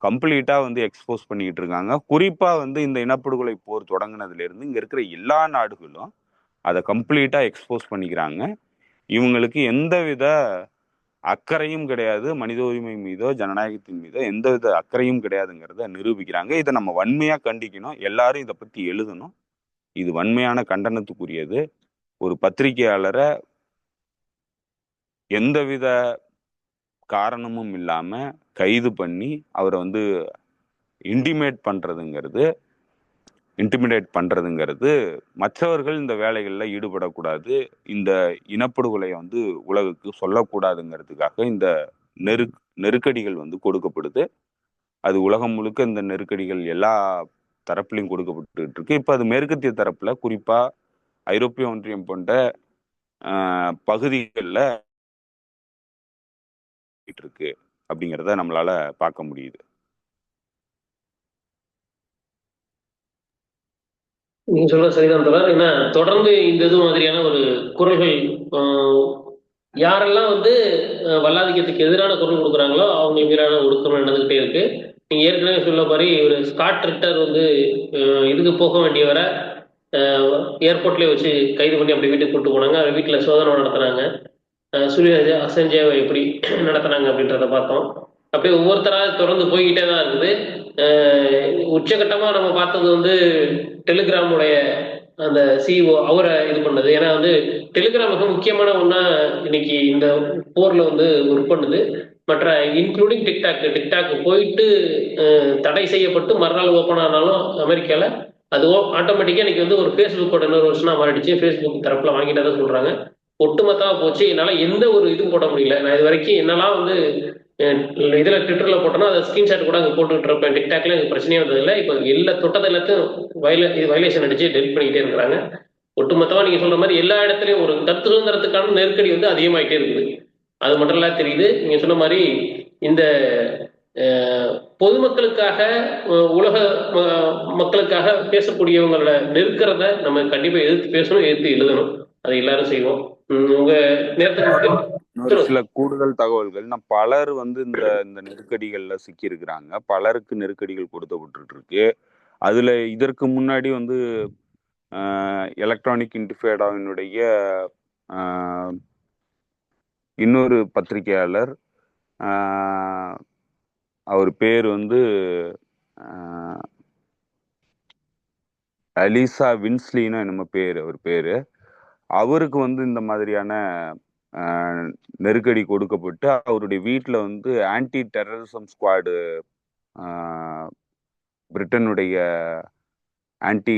கம்ப்ளீட்டா வந்து எக்ஸ்போஸ் பண்ணிக்கிட்டு இருக்காங்க. குறிப்பா வந்து இந்த இனப்படுகொலை போர் தொடங்கினதுல இருந்து இங்க இருக்கிற எல்லா நாடுகளும் அதை கம்ப்ளீட்டாக எக்ஸ்போஸ் பண்ணிக்கிறாங்க. இவங்களுக்கு எந்தவித அக்கறையும் கிடையாது, மனித உரிமை மீதோ ஜனநாயகத்தின் மீதோ எந்தவித அக்கறையும் கிடையாதுங்கிறத நிரூபிக்கிறாங்க. இதை நம்ம வன்மையாக கண்டிக்கணும், எல்லாரும் இதை பற்றி எழுதணும். இது வன்மையான கண்டனத்துக்குரியது. ஒரு பத்திரிகையாளரை எந்தவித காரணமும் இல்லாம கைது பண்ணி அவரை வந்து இன்டிமிடேட் பண்றதுங்கிறது மற்றவர்கள் இந்த வேலைகளில் ஈடுபடக்கூடாது, இந்த இனப்படுகொலையை வந்து உலகுக்கு சொல்லக்கூடாதுங்கிறதுக்காக இந்த நெருக்கடிகள் வந்து கொடுக்கப்படுது. அது உலகம் முழுக்க இந்த நெருக்கடிகள் எல்லா தரப்புலையும் கொடுக்கப்பட்டு இருக்கு. இப்போ அது மேற்கத்திய தரப்புல, குறிப்பா ஐரோப்பிய ஒன்றியம் போன்ற பகுதிகளில் இருக்கு அப்படிங்கிறத நம்மளால பார்க்க முடியுது. நீங்க சொல்றது சரிதான் தொடர். ஏன்னா தொடர்ந்து இந்த இது மாதிரியான ஒரு குரல்கள் யாரெல்லாம் வந்து வல்லாதிக்கத்துக்கு எதிரான குரல் கொடுக்குறாங்களோ அவங்களுக்கு எதிரான ஒடுக்கம் நடந்துகிட்டே இருக்கு. நீங்க ஏற்கனவே சொல்ல மாதிரி ஒரு ஸ்காட் ரிட்டர் வந்து இதுக்கு போக வேண்டியவரை ஏர்போர்ட்லேயே வச்சு கைது பண்ணி அப்படி வீட்டுக்கு கூட்டு போனாங்க. அவர் வீட்டில் சோதனை நடத்துனாங்க. சூரிய அசஞ்சேவை எப்படி நடத்துனாங்க அப்படின்றத பார்த்தோம். அப்படியே ஒவ்வொருத்தராக தொடர்ந்து போய்கிட்டே தான் இருக்குது. உச்சகட்டமாக நம்ம பார்த்தது வந்து டெலிகிராமுடைய அந்த சிஇஓ அவரை இது பண்ணது. ஏன்னா வந்து டெலிகிராம் மிக முக்கியமான ஒன்றா இன்னைக்கு இந்த போரில் வந்து ஒர்க் பண்ணுது. மற்ற இன்க்ளூடிங் டிக்டாக் போயிட்டு தடை செய்யப்பட்டு மறுநாள் ஓப்பன் ஆனாலும் அமெரிக்காவில் அது ஆட்டோமேட்டிக்காக இன்னைக்கு வந்து ஒரு ஃபேஸ்புக்கோட இன்னொரு வருஷனாக மாறிடுச்சு. ஃபேஸ்புக் தரப்பில் வாங்கிட்டதை சொல்கிறாங்க. ஒட்டுமொத்தமாக போச்சு. என்னால் எந்த ஒரு இதுவும் போட முடியல. நான் இது வரைக்கும் என்னெல்லாம் வந்து இதில் ட்விட்டரில் போட்டோன்னா அதை ஸ்க்ரீன்ஷாட் கூட அங்கே போட்டுக்கிட்டு இருப்பேன். டிக்டாக்ல எனக்கு பிரச்சனையே வந்ததில்லை. இப்போ எல்லா தொட்டது எல்லாத்தையும் வயலேஷன் அடிச்சு டெலிட் பண்ணிக்கிட்டே இருக்கிறாங்க. ஒட்டுமொத்தமாக நீங்கள் சொல்கிற மாதிரி எல்லா இடத்துலையும் ஒரு கருத்து சுதந்திரத்துக்கான நெருக்கடி வந்து அதிகமாகிட்டே இருக்குது. அது மட்டும் இல்ல தெரியுது. நீங்கள் சொன்ன மாதிரி இந்த பொதுமக்களுக்காக உலக மக்களுக்காக பேசக்கூடியவங்களோட நெருக்கிறத நம்ம கண்டிப்பாக எதிர்த்து பேசணும், எதிர்த்து எழுதணும். அதை எல்லாரும் செய்வோம். உங்க நேரத்துக்கு சில கூடுதல் தகவல்கள், பலர் வந்து இந்த நெருக்கடிகள்ல சிக்கி இருக்கிறாங்க. பலருக்கு நெருக்கடிகள் கொடுக்கப்பட்டு இருக்கு. அதுல இதற்கு முன்னாடி வந்து எலக்ட்ரானிக் இன்டிஃபேடாவினுடைய இன்னொரு பத்திரிகையாளர், அவர் பேர் வந்து அலிசா வின்ஸ்லின்னு நம்ம பேர், அவர் பேரு. அவருக்கு வந்து இந்த மாதிரியான நெருக்கடி கொடுக்கப்பட்டு அவருடைய வீட்டில் வந்து ஆன்டி டெரரிசம் ஸ்குவாடு, பிரிட்டனுடைய ஆன்டி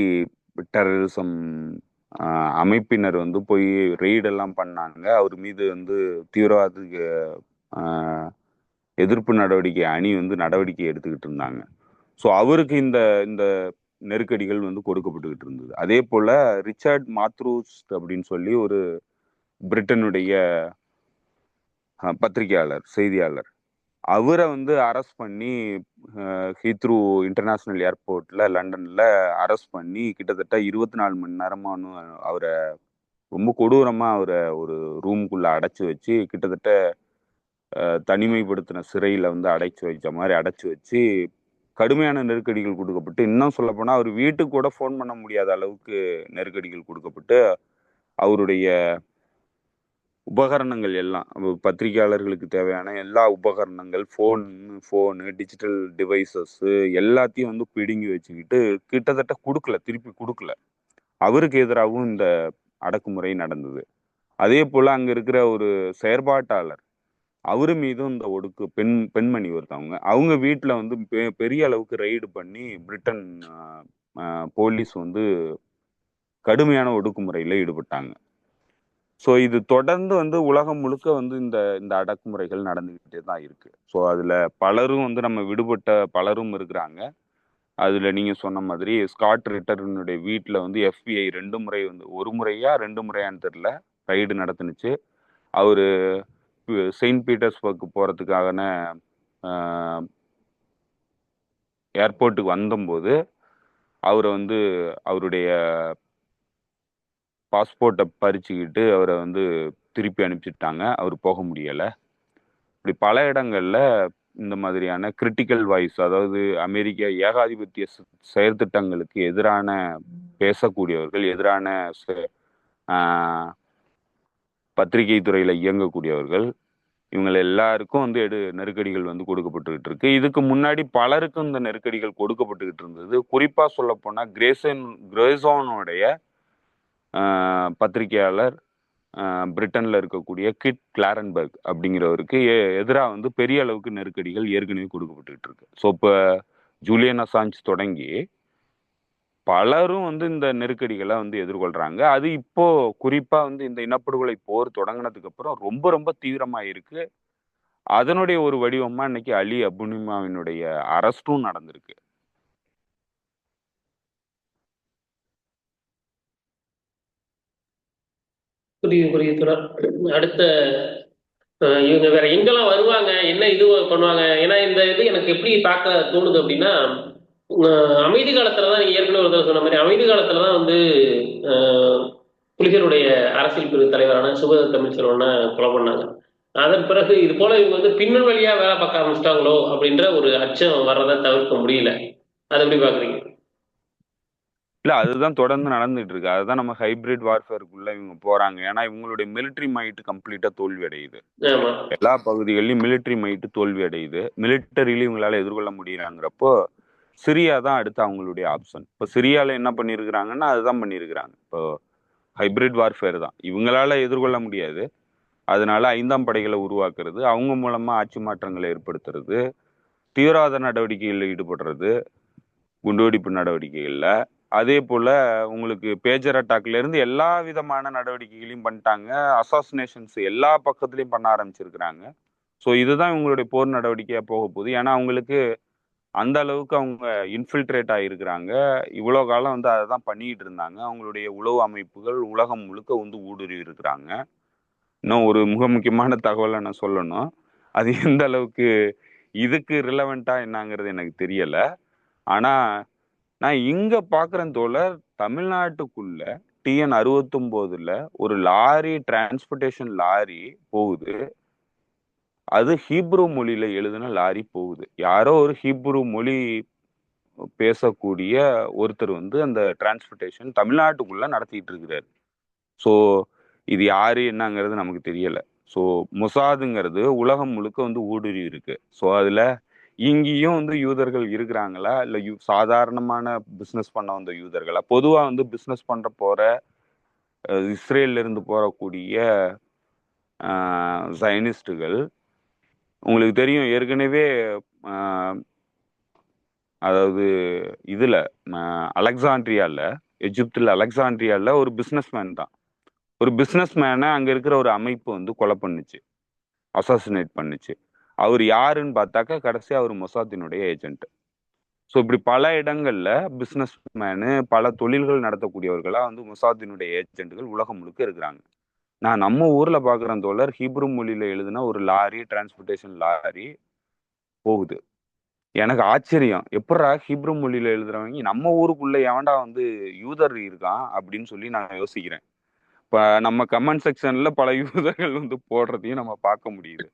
டெரரிசம் அமைப்பினர் வந்து போய் ரெய்டெல்லாம் பண்ணாங்க. அவர் மீது வந்து தீவிரவாத எதிர்ப்பு நடவடிக்கை அணி வந்து நடவடிக்கை எடுத்துக்கிட்டு இருந்தாங்க. ஸோ அவருக்கு இந்த இந்த நெருக்கடிகள் வந்து கொடுக்கப்பட்டுக்கிட்டு இருந்தது. அதே போல ரிச்சர்ட் மாத்ரூஸ் அப்படின்னு சொல்லி ஒரு பிரிட்டனுடைய பத்திரிகையாளர், செய்தியாளர், அவரை வந்து அரெஸ்ட் பண்ணி ஹீத்ரூ இன்டர்நேஷ்னல் ஏர்போர்ட்ல லண்டன்ல அரெஸ்ட் பண்ணி கிட்டத்தட்ட 24 மணி நேரமானு அவரை ரொம்ப கொடூரமா அவரை ஒரு ரூமுக்குள்ள அடைச்சி வச்சு, கிட்டத்தட்ட தனிமைப்படுத்தின சிறையில வந்து அடைச்சி வச்ச மாதிரி அடைச்சி வச்சு கடுமையான நெருக்கடிகள் கொடுக்கப்பட்டு, இன்னும் சொல்ல போனா அவர் வீட்டுக்கு கூட ஃபோன் பண்ண முடியாத அளவுக்கு நெருக்கடிகள் கொடுக்கப்பட்டு, அவருடைய உபகரணங்கள் எல்லாம், பத்திரிகையாளர்களுக்கு தேவையான எல்லா உபகரணங்கள், ஃபோனு, டிஜிட்டல் டிவைசஸ் எல்லாத்தையும் வந்து பிடுங்கி வச்சுக்கிட்டு கிட்டத்தட்ட திருப்பி கொடுக்கல. அவருக்கு எதிராகவும் இந்த அடக்குமுறை நடந்தது. அதே போல அங்க இருக்கிற ஒரு செயற்பாட்டாளர், அவரு மீதும் இந்த பெண்மணி ஒருத்தவங்க, அவங்க வீட்டுல வந்து பெரிய அளவுக்கு ரெய்டு பண்ணி பிரிட்டன் போலீஸ் வந்து கடுமையான ஒடுக்குமுறையில ஈடுபட்டாங்க. ஸோ இது தொடர்ந்து வந்து உலகம் முழுக்க வந்து இந்த அடக்குமுறைகள் நடந்துகிட்டே தான் இருக்கு. ஸோ அதுல பலரும் வந்து நம்ம விடுபட்ட பலரும் இருக்கிறாங்க. அதுல நீங்க சொன்ன மாதிரி ஸ்காட் ரிட்டனுடைய வீட்டுல வந்து FBI 2 முறை வந்து, ஒரு முறையா 2 முறையான்னு தெரியல, ரைடு நடத்துனுச்சு. அவரு செயின்ட் பீட்டர்ஸ்பர்க் போறதுக்கான ஏர்போர்ட்டுக்கு வந்தபோது அவரை வந்து அவருடைய பாஸ்போர்ட்டை பறிச்சுக்கிட்டு அவரை வந்து திருப்பி அனுப்பிச்சிட்டாங்க. அவர் போக முடியல. இப்படி பல இடங்கள்ல இந்த மாதிரியான கிரிட்டிக்கல் வாய்ஸ், அதாவது அமெரிக்க ஏகாதிபத்திய செயற்திட்டங்களுக்கு எதிரான பேசக்கூடியவர்கள், எதிரான பத்திரிகை துறையில இயங்கக்கூடியவர்கள், இவங்க எல்லாருக்கும் வந்து நெருக்கடிகள் வந்து கொடுக்கப்பட்டுக்கிட்டு இருக்கு. இதுக்கு முன்னாடி பலருக்கும் இந்த நெருக்கடிகள் கொடுக்கப்பட்டுக்கிட்டு இருந்தது. குறிப்பா சொல்ல போனா கிரேசோனுடைய பத்திரிகையாளர் பிரிட்டன்ல இருக்கக்கூடிய கிட் கிளாரன்பர்க் அப்படிங்கிறவருக்கு எதிராக வந்து பெரிய அளவுக்கு நெருக்கடிகள் ஏற்கனவே கொடுக்கப்பட்டுக்கிட்டு இருக்கு. ஸோ இப்போ ஜூலியன் அசாஞ்ச் தொடங்கி பலரும் வந்து இந்த நெருக்கடிகளை வந்து எதிர்கொள்றாங்க. அது இப்போ குறிப்பா வந்து இந்த இனப்படுகொலை போர் தொடங்கினதுக்கு அப்புறம் ரொம்ப ரொம்ப தீவிரமா இருக்கு. அதனுடைய ஒரு வடிவமா இன்னைக்கு அலி அபுனிமாவினுடைய அரஸ்டும் நடந்திருக்கு. புரியுது. அடுத்த இவங்க வேற எங்கெல்லாம் வருவாங்க, என்ன இது பண்ணுவாங்க? ஏன்னா இந்த இது எனக்கு எப்படி பார்க்க தோணுது அப்படின்னா, அமைதி காலத்துலதான் நீங்க ஏற்கனவே ஒரு சொன்ன மாதிரி அமைதி காலத்துலதான் வந்து புலிகளுடைய அரசியல் பிரிவு தலைவரான சுபத தமிழ்ச்செல்வனை கொலை பண்ணாங்க. அதன் பிறகு இது போல இவங்க வந்து பின்னல் வழியா வேலை பார்க்க ஆரம்பிச்சிட்டாங்களோ அப்படின்ற ஒரு அச்சம் வர்றதை தவிர்க்க முடியல. அதை எப்படி பாக்குறீங்க? இல்ல, அதுதான் தொடர்ந்து நடந்துட்டு இருக்கு. அதுதான் நம்ம ஹைபிரிட் வார்ஃபேருக்குள்ள இவங்க போறாங்க. ஏன்னா இவங்களுடைய மிலிட்டரி மைட் கம்ப்ளீட்டா தோல்வி அடையுது. எல்லா பகுதிகளிலும் மிலிட்டரி மைட் தோல்வி அடையுது. மிலிட்டரியில இவங்களால எதிர்கொள்ள முடியறாங்கிறப்போ சிரியா தான் அடுத்து அவங்களுடைய ஆப்ஷன். இப்போ சிரியால என்ன பண்ணிருக்கிறாங்கன்னா அதுதான் பண்ணிருக்கிறாங்க. இப்போ ஹைபிரிட் வார்ஃபேர் தான். இவங்களால எதிர்கொள்ள முடியாது. அதனால 5ஆம் படைகளை உருவாக்குறது, அவங்க மூலமா ஆட்சி மாற்றங்களை ஏற்படுத்துறது, தீவிரவாத நடவடிக்கைகளில் ஈடுபடுறது, குண்டுவெடிப்பு நடவடிக்கைகள்ல, அதே போல உங்களுக்கு பேஜர் அட்டாக்ல இருந்து எல்லா விதமான நடவடிக்கைகளையும் பண்ணிட்டாங்க. அசாசினேஷன்ஸ் எல்லா பக்கத்துலயும் பண்ண ஆரம்பிச்சிருக்கிறாங்க. ஸோ இதுதான் இவங்களுடைய போர் நடவடிக்கையா போக போகுது. ஏன்னா அவங்களுக்கு அந்த அளவுக்கு அவங்க இன்ஃபில்ட்ரேட் ஆகிருக்கிறாங்க. இவ்வளோ காலம் வந்து அதை தான் பண்ணிக்கிட்டு இருந்தாங்க. அவங்களுடைய உளவு அமைப்புகள் உலகம் முழுக்க வந்து ஊடுருவி இருக்கிறாங்க. இன்னும் ஒரு முக்கியமான தகவலை நான் சொல்லணும். அது எந்த அளவுக்கு இதுக்கு ரிலவெண்டா என்னங்கிறது எனக்கு தெரியல. ஆனா நான் இங்க பாக்குறேன் தோழர், தமிழ்நாட்டுக்குள்ள TN 69ல ஒரு லாரி, டிரான்ஸ்போர்டேஷன் லாரி போகுது. அது ஹீப்ரு மொழியில எழுதின லாரி போகுது. யாரோ ஒரு ஹீப்ரு மொழி பேசக்கூடிய ஒருத்தர் வந்து அந்த டிரான்ஸ்போர்டேஷன் தமிழ்நாட்டுக்குள்ள நடத்திட்டு இருக்கிறாரு. ஸோ இது யாரு என்னங்கிறது நமக்கு தெரியல. ஸோ மொசாதுங்கிறது உலகம் முழுக்க வந்து ஊடுருவி இருக்கு. ஸோ அதுல இங்கேயும் வந்து யூதர்கள் இருக்கிறாங்களா, இல்லை சாதாரணமான பிஸ்னஸ் பண்ண வந்த யூதர்களா? பொதுவா வந்து பிஸ்னஸ் பண்ற போற இஸ்ரேல்ல இருந்து போறக்கூடிய சைனிஸ்டுகள் உங்களுக்கு தெரியும். ஏற்கனவே அதாவது இதுல அலெக்சாண்ட்ரியால, எஜிப்துல அலெக்சாண்ட்ரியால ஒரு பிஸ்னஸ்மேன் தான். ஒரு பிஸ்னஸ்மேனை அங்க இருக்கிற ஒரு அமைப்பு வந்து கொலை பண்ணுச்சு, அசாசினேட் பண்ணுச்சு. அவர் யாருன்னு பார்த்தாக்கா கடைசியா அவர் மொசாத்தினுடைய ஏஜென்ட். ஸோ இப்படி பல இடங்கள்ல பிஸ்னஸ் மேனு, பல தொழில்கள் நடத்தக்கூடியவர்களா வந்து மொசாத்தினுடைய ஏஜென்ட்கள் உலகம் முழுக்க இருக்கிறாங்க. நான் நம்ம ஊர்ல பாக்குறேன் தோழர், ஹீப்ரு மொழியில எழுதின ஒரு லாரி, டிரான்ஸ்போர்டேஷன் லாரி போகுது. எனக்கு ஆச்சரியம், எப்படா ஹீப்ரு மொழியில எழுதுறவங்க நம்ம ஊருக்குள்ள எவன்டா வந்து யூதர் இருக்கான் அப்படின்னு சொல்லி நான் யோசிக்கிறேன். இப்ப நம்ம கமெண்ட் செக்ஷன்ல பல யூதர்கள் வந்து போடுறதையும் நம்ம பார்க்க முடியுது.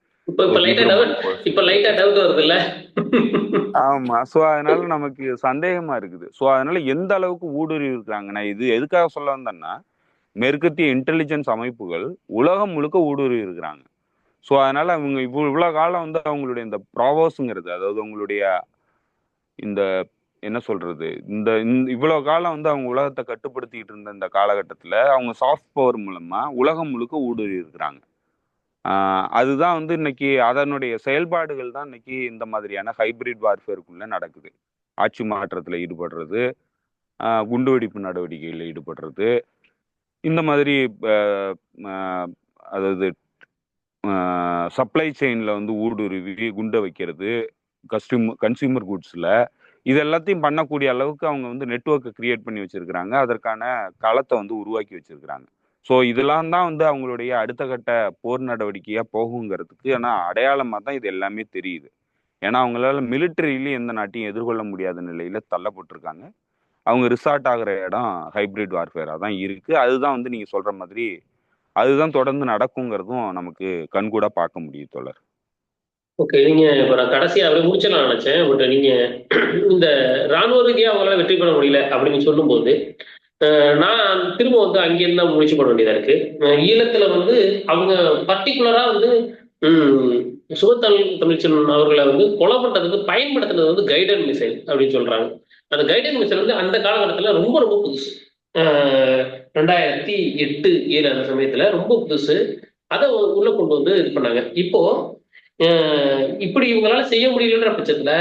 ஆமா. சோ அதனால நமக்கு சந்தேகமா இருக்குது. சோ அதனால எந்த அளவுக்கு ஊடுருவி இருக்காங்க, நான் இது எதுக்காக சொல்ல வந்தேன்னா, மேற்கத்திய இன்டெலிஜென்ஸ் அமைப்புகள் உலகம் முழுக்க ஊடுருவி இருக்கிறாங்க. ஸோ அதனால அவங்க இவ்வளவு காலம் வந்து அவங்களுடைய இந்த ப்ராவோஸ்ங்கிறது, அதாவது அவங்களுடைய இந்த என்ன சொல்றது, இந்த இவ்வளவு காலம் வந்து அவங்க உலகத்தை கட்டுப்படுத்திட்டு இருந்த இந்த காலகட்டத்துல அவங்க சாஃப்ட் பவர் மூலமா உலகம் முழுக்க ஊடுருவி இருக்கிறாங்க. அதுதான் வந்து இன்னைக்கு அதனுடைய செயல்பாடுகள் தான் இன்னைக்கு இந்த மாதிரியான ஹைபிரிட் வார்ஃபேருக்குள்ள நடக்குது. ஆட்சி மாற்றத்துல ஈடுபடுறது, குண்டுவெடிப்பு நடவடிக்கைகளில் ஈடுபடுறது, இந்த மாதிரி அதாவது சப்ளை செயின்ல வந்து ஊடுருவி குண்டை வைக்கிறது, கன்சியூமர் குட்ஸ்ல இது எல்லாத்தையும் பண்ணக்கூடிய அளவுக்கு அவங்க வந்து நெட்வொர்க்கை கிரியேட் பண்ணி வச்சிருக்கிறாங்க. அதற்கான களத்தை வந்து உருவாக்கி வச்சிருக்கிறாங்க. ஸோ இதெல்லாம் தான் வந்து அவங்களுடைய அடுத்த கட்ட போர் நடவடிக்கையா போகுங்கிறதுக்கு ஆனா அடையாளமா தான் இது எல்லாமே தெரியுது. ஏன்னா அவங்களால மிலிட்டரியிலேயே எந்த நாட்டையும் எதிர்கொள்ள முடியாத நிலையில தள்ளப்பட்டிருக்காங்க. அவங்க ரிசார்ட் ஆகிற இடம் ஹைபிரிட் வார்ஃபேரா தான் இருக்கு. அதுதான் வந்து நீங்க சொல்ற மாதிரி அதுதான் தொடர்ந்து நடக்குங்கிறதும் நமக்கு கண்கூட பார்க்க முடியும் தோழர். ஓகே, நீங்க இப்ப நான் கடைசியா அப்படியே முடிச்சிடலாம் நினைச்சேன். பட் நீங்க இந்த ராணுவ ரீதியா அவங்களால வெற்றி பெற முடியல அப்படின்னு சொல்லும்போது, நான் திரும்ப வந்து அங்கிருந்து தான் முயற்சி பண்ண வேண்டியதா இருக்கு. ஈழத்துல வந்து அவங்க பர்டிகுலரா வந்து ம், தமிழ்ச்செல்வன் அவர்களை வந்து கொலை பண்றதுக்கு பயன்படுத்துனது வந்து கைடன் மிசைல் அப்படின்னு சொல்றாங்க. அந்த கைடன் மிசைல் வந்து அந்த காலகட்டத்துல ரொம்ப ரொம்ப புதுசு. 2008-7 அந்த சமயத்துல ரொம்ப புதுசு. அதை உள்ள கொண்டு வந்து இது பண்ணாங்க. இப்போ இப்படி இவங்களால செய்ய முடியலன்ற பட்சத்துல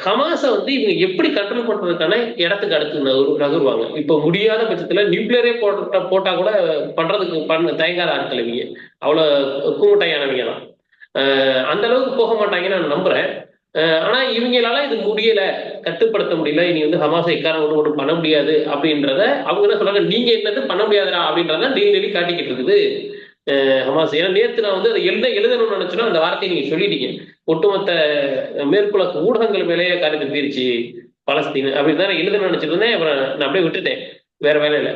ஹமாஸை வந்து இவங்க எப்படி கண்ட்ரோல் பண்றதுக்கான இடத்துக்கு அடுத்து நகருவாங்க. இப்போ முடியாத பட்சத்துல நியூக்ளியரே போட்டா கூட பண்றதுக்கு தயங்காத ஆட்கள் இவங்க. அவ்வளவு கூமுட்டையானவங்க தான். அந்த அளவுக்கு போக மாட்டாங்கன்னு நான் நம்புறேன். ஆனா இவங்களால இது முடியல, கட்டுப்படுத்த முடியல, இனி வந்து ஹமாஸை எக்காரணம் ஒன்றும் பண்ண முடியாது அப்படின்றத அவங்க என்ன சொல்றாங்க, நீங்க என்னது பண்ண முடியாதுடா அப்படின்றத டெய்லி காட்டிக்கிட்டு இருக்குது ஹமாஸ். ஏன்னா நேத்து நான் வந்து அதை எழுதணும்னு நினைச்சோன்னா அந்த வார்த்தையை நீங்க சொல்லிட்டீங்க. ஒட்டுமொத்த மேற்குலக ஊடகங்கள் மேலேயே காரி தப்பிருச்சு பலஸ்தீன் அப்படின்னு தான் நான் எழுதணும்னு நினைச்சிட்டு இருந்தேன். அப்புறம் நான் அப்படியே விட்டுட்டேன், வேற வேலையில.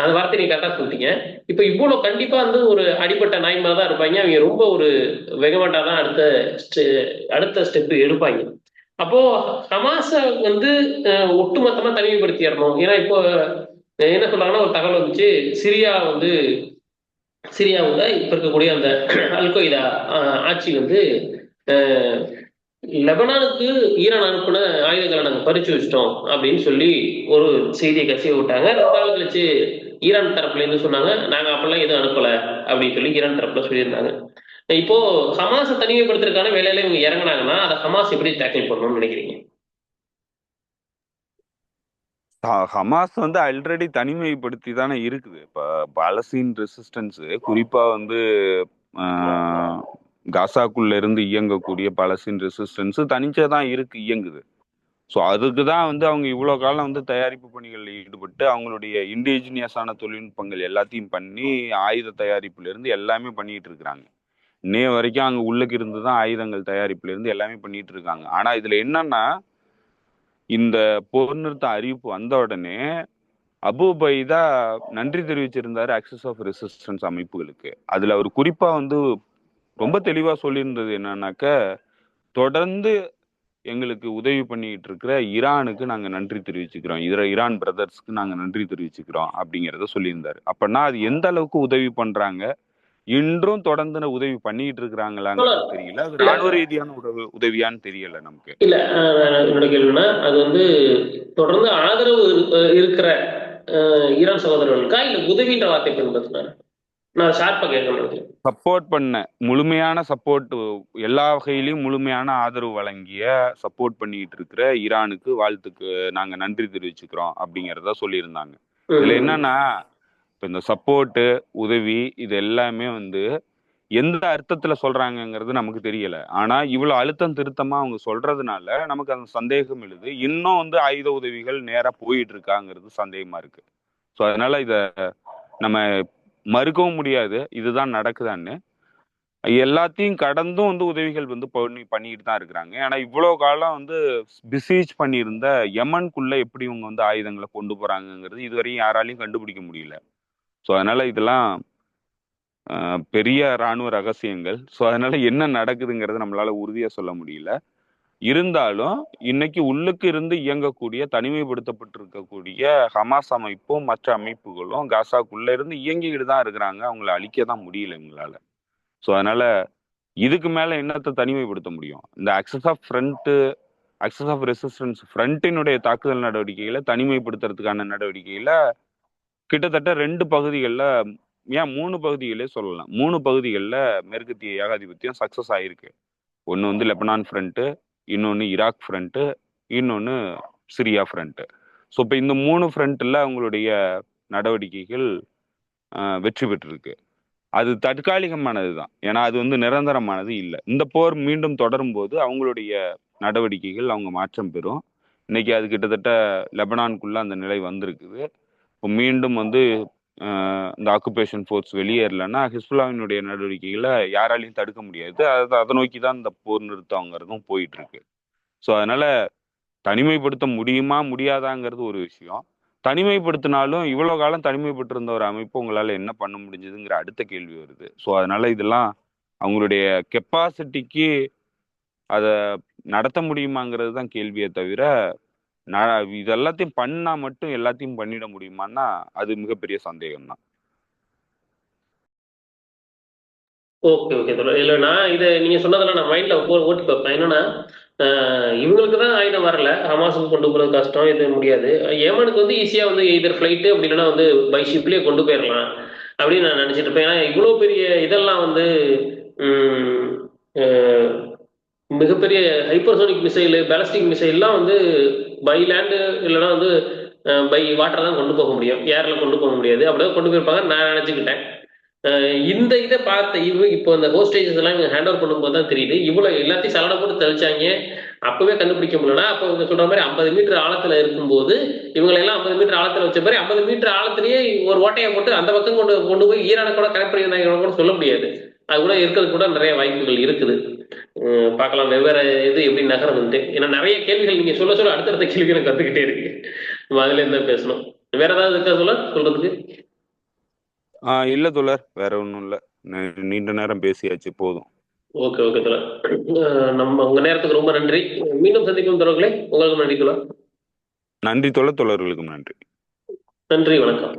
அந்த வார்த்தை நீங்க கரெக்டா சொல்லிட்டீங்க. இப்ப இவ்வளவு கண்டிப்பா வந்து ஒரு அடிப்பட்ட நாய் மாதிரி தான் இருப்பாங்க அவங்க. ரொம்ப ஒரு வெகமெண்டா தான் அடுத்த ஸ்டெப் எடுப்பாங்க. அப்போ ஹமாஸ வந்து ஒட்டுமொத்தமா தனிமைப்படுத்திடணும். ஏன்னா இப்போ என்ன சொல்றாங்கன்னா ஒரு தகவல் வந்துச்சு, சிரியாவுல இப்ப இருக்கக்கூடிய அந்த அல் கொய்தா ஆட்சி வந்து அஹ், லெபனானுக்கு ஈரான் அனுப்புன ஆயுதங்களை நாங்க பறிச்சு வச்சிட்டோம் அப்படின்னு சொல்லி ஒரு செய்தியை கசிய விட்டாங்க. ரொம்ப நாள் கழிச்சு ஈரான் தரப்புல இருந்து சொன்னாங்க, நாங்க அப்பெல்லாம் எதுவும் அனுப்பல அப்படின்னு சொல்லி ஈரான் தரப்புல சொல்லியிருந்தாங்க. இப்போ ஹமாஸை தனிமைப்படுத்துறதுக்கான வேலையில இவங்க இறங்குனாங்கன்னா அதை ஹமாஸ் எப்படி டேக்கிள் பண்ணணும்னு நினைக்கிறீங்க? ஹமாஸ் வந்து ஆல்ரெடி தனிமைப்படுத்தி தானே இருக்குது. இப்போ பாலஸ்தீன் ரெசிஸ்டன்ஸ் குறிப்பா வந்து காசாக்குள்ள இருந்து இயங்கக்கூடிய பாலஸ்தீன் ரெசிஸ்டன்ஸ் தனிச்சே தான் இயங்குது. ஸோ அதுக்கு தான் வந்து அவங்க இவ்வளோ காலம் வந்து தயாரிப்பு பணிகளில் ஈடுபட்டு அவங்களுடைய இண்டிஜினியஸான தொழில்நுட்பங்கள் எல்லாத்தையும் பண்ணி ஆயுத தயாரிப்புல இருந்து எல்லாமே பண்ணிட்டு இருக்கிறாங்க. இன்னைய வரைக்கும் அங்கே உள்ளுக்கு இருந்து தான் ஆயுதங்கள் தயாரிப்புல இருந்து எல்லாமே பண்ணிட்டு இருக்காங்க. ஆனா இதுல என்னன்னா, இந்த போர் நிறுத்த அறிவிப்பு வந்த உடனே அபு பைதா நன்றி தெரிவிச்சிருந்தாரு ஆக்சிஸ் ஆஃப் ரெசிஸ்டன்ஸ் அமைப்புகளுக்கு. அதுல அவர் குறிப்பா வந்து ரொம்ப தெளிவா சொல்லியிருந்தது என்னன்னாக்க, தொடர்ந்து எங்களுக்கு உதவி பண்ணிட்டு இருக்கிற ஈரானுக்கு நாங்க நன்றி தெரிவிச்சுக்கிறோம், ஈரான் பிரதர்ஸ்க்கு நாங்க நன்றி தெரிவிச்சுக்கிறோம் அப்படிங்கிறத சொல்லியிருந்தாரு. அப்படின்னா அது எந்த அளவுக்கு உதவி பண்றாங்க, இன்றும் தொடர்ந்து உதவி பண்ணிட்டு இருக்கிறாங்களாங்கிறது தெரியல. அது ராணுவ ரீதியான உதவியான்னு தெரியல நமக்கு. இல்ல என்னோட கேள்வினா அது வந்து தொடர்ந்து ஆதரவு இருக்கிற ஈரான் சகோதரர்களுக்கா இல்ல உதவின்ற வார்த்தை பயன்படுத்தினாரு? நான் ஷார்ப்பா கேட்கணும். சப்போர்ட் பண்ண முழுமையான சப்போர்ட், எல்லா வகையிலையும் முழுமையான ஆதரவு வழங்கிய சப்போர்ட் பண்ணிட்டு இருக்கிற ஈரானுக்கு வாழ்த்துக்கு நாங்க நன்றி தெரிவிச்சுக்கிறோம் அப்படிங்கிறத சொல்லியிருந்தாங்க. இதுல என்னன்னா, இப்ப இந்த சப்போர்ட் உதவி இது எல்லாமே வந்து எந்த அர்த்தத்துல சொல்றாங்கங்கிறது நமக்கு தெரியல. ஆனா இவ்வளவு அழுத்தம் திருத்தமா அவங்க சொல்றதுனால நமக்கு அந்த சந்தேகம் எழுது. இன்னும் வந்து ஆயுத உதவிகள் நேரா போயிட்டு இருக்காங்கிறது சந்தேகமா இருக்கு. ஸோ அதனால இத நம்ம மறுக்கவும் முடியாது, இதுதான் நடக்குதான்னு. எல்லாத்தையும் கடந்தும் வந்து உதவிகள் வந்து பண்ணிட்டு தான் இருக்கிறாங்க. ஏன்னா இவ்வளவு காலம் வந்து பிசீஜ் பண்ணியிருந்த யமனுக்குள்ள எப்படி இவங்க வந்து ஆயுதங்களை கொண்டு போறாங்கங்கிறது இதுவரையும் யாராலையும் கண்டுபிடிக்க முடியல. ஸோ அதனால இதெல்லாம் பெரிய இராணுவ ரகசியங்கள். ஸோ அதனால என்ன நடக்குதுங்கிறது நம்மளால உறுதியா சொல்ல முடியல. இருந்தாலும் இன்னைக்கு உள்ளுக்கு இருந்து இயங்கக்கூடிய தனிமைப்படுத்தப்பட்டிருக்கக்கூடிய ஹமாஸ் அமைப்பும் மற்ற அமைப்புகளும் காசாக்குள்ள இருந்து இயங்கிக்கிட்டு தான் இருக்கிறாங்க. அவங்கள அழிக்க தான் முடியல இவங்களால. ஸோ அதனால இதுக்கு மேல என்னத்தை தனிமைப்படுத்த முடியும்? இந்த ஆக்சஸ் ஆஃப் ரெசிஸ்டன்ஸ் ஃப்ரண்டினுடைய தாக்குதல் நடவடிக்கைகளை தனிமைப்படுத்துறதுக்கான நடவடிக்கையில கிட்டத்தட்ட 2 பகுதிகளில், ஏன் 3 பகுதிகளே சொல்லலாம், 3 பகுதிகளில் மேற்கத்திய ஏகாதிபத்தியம் சக்சஸ் ஆயிருக்கு. ஒன்று வந்து லெபனான் ஃப்ரண்ட்டு, இன்னொன்று ஈராக் ஃப்ரண்ட்டு, இன்னொன்று சிரியா ஃப்ரண்ட்டு. ஸோ இப்போ இந்த 3 ஃப்ரண்ட்டில் அவங்களுடைய நடவடிக்கைகள் வெற்றி பெற்றிருக்கு. அது தற்காலிகமானது தான், ஏன்னா அது வந்து நிரந்தரமானது இல்லை. இந்த போர் மீண்டும் தொடரும் போது அவங்களுடைய நடவடிக்கைகள் அவங்க மாற்றம் பெறும். இன்னைக்கு அது கிட்டத்தட்ட லெபனானுக்குள்ள அந்த நிலை வந்திருக்குது. இப்போ மீண்டும் வந்து இந்த ஆக்குபேஷன் ஃபோர்ஸ் வெளியேறலைன்னா ஹிஸ்புல்லாவினுடைய நடவடிக்கைகளை யாராலையும் தடுக்க முடியாது. அதை நோக்கி தான் இந்த போர் நிறுத்தங்கிறதும் போயிட்டு இருக்கு. ஸோ அதனால தனிமைப்படுத்த முடியுமா முடியாதாங்கிறது ஒரு விஷயம். தனிமைப்படுத்தினாலும் இவ்வளவு காலம் தனிமைப்பட்டிருந்த ஒரு அமைப்பு உங்களால என்ன பண்ண முடிஞ்சதுங்கிற அடுத்த கேள்வி வருது. ஸோ அதனால இதெல்லாம் அவங்களுடைய கெப்பாசிட்டிக்கு அதை நடத்த முடியுமாங்கிறது தான் கேள்வியை தவிர நான் இது எல்லாத்தையும் பண்ணா மட்டும் எல்லாத்தையும் பண்ணிட முடியுமான்னா அது மிகப்பெரிய சந்தேகம் தான். ஓகே ஓகே தோழர். இல்லை நான் இதை நீங்க சொன்னதெல்லாம் நான் மைண்ட்ல ஓட்டி பார்ப்பேன். என்னன்னா இவங்களுக்கு தான் ஆயுதம் வரல, ஹமாஸுக்கு கொண்டு போறது கஷ்டம், இது முடியாது. ஏமனுக்கு வந்து ஈஸியா வந்து இதர் ஃபிளைட்டு அப்படி இல்லைன்னா வந்து பை ஷிப்லயே கொண்டு போயிடலாம் அப்படின்னு நான் நினைச்சிட்டு இருப்பேன். ஏன்னா இவ்வளவு பெரிய இதெல்லாம் வந்து உம், அஹ், மிகப்பெரிய ஹைப்பர்சோனிக் மிசைல், பேலஸ்டிக் மிசைல்லாம் வந்து பை லேண்டு இல்லைன்னா வந்து பை வாட்டர் தான் கொண்டு போக முடியும், ஏர்ல கொண்டு போக முடியாது. அப்படியே கொண்டு போயிருப்பாங்க நான் நினைச்சுக்கிட்டேன். இந்த இதை பார்த்த இப்போ இந்த ஹோஸ்டேஜஸ் எல்லாம் இவங்க ஹேண்ட் ஓவர் பண்ணும்போது தான் தெரியுது இவ்வளவு எல்லாத்தையும் சலடை போட்டு தெளிச்சாங்க. அப்பவே கண்டுபிடிக்க முடியலன்னா அப்போ இவங்க சொல்ற மாதிரி 50 மீட்டர் ஆழத்துல இருக்கும்போது இவங்களை எல்லாம் 50 மீட்டர் ஆழத்துல வச்ச மாதிரி 50 மீட்டர் ஆழத்திலேயே ஒரு ஓட்டையை போட்டு அந்த பக்கம் கொண்டு கொண்டு போய் ஈரான கூட கனெக்ட் பண்ணியிருந்தாங்க கூட சொல்ல முடியாது. அது கூட இருக்கிறது கூட நிறைய வாய்ப்புகள் இருக்குது. பார்க்கலாம் வெவ்வேறு இது எப்படி நகரம்ட்டு. ஏன்னா நிறைய கேள்விகள் நீங்க சொல்ல சொல்ல அடுத்தடுத்த கேள்வி எனக்கு கத்துக்கிட்டே இருக்கு. நம்ம அதுல இருந்தா பேசணும். வேற ஏதாவது இருக்கா சொல்றதுக்கு? இல்ல தோழர், வேற ஒன்றும் இல்லை. நீண்ட நேரம் பேசியாச்சு, போதும். ஓகே ஓகே தோழர். நம்ம உங்க நேரத்துக்கு ரொம்ப நன்றி. மீண்டும் சந்திக்கும் தோழர்களே. உங்களுக்கு நன்றி தோழர். நன்றி தோழர், தோழர்களுக்கும் நன்றி. நன்றி, வணக்கம்.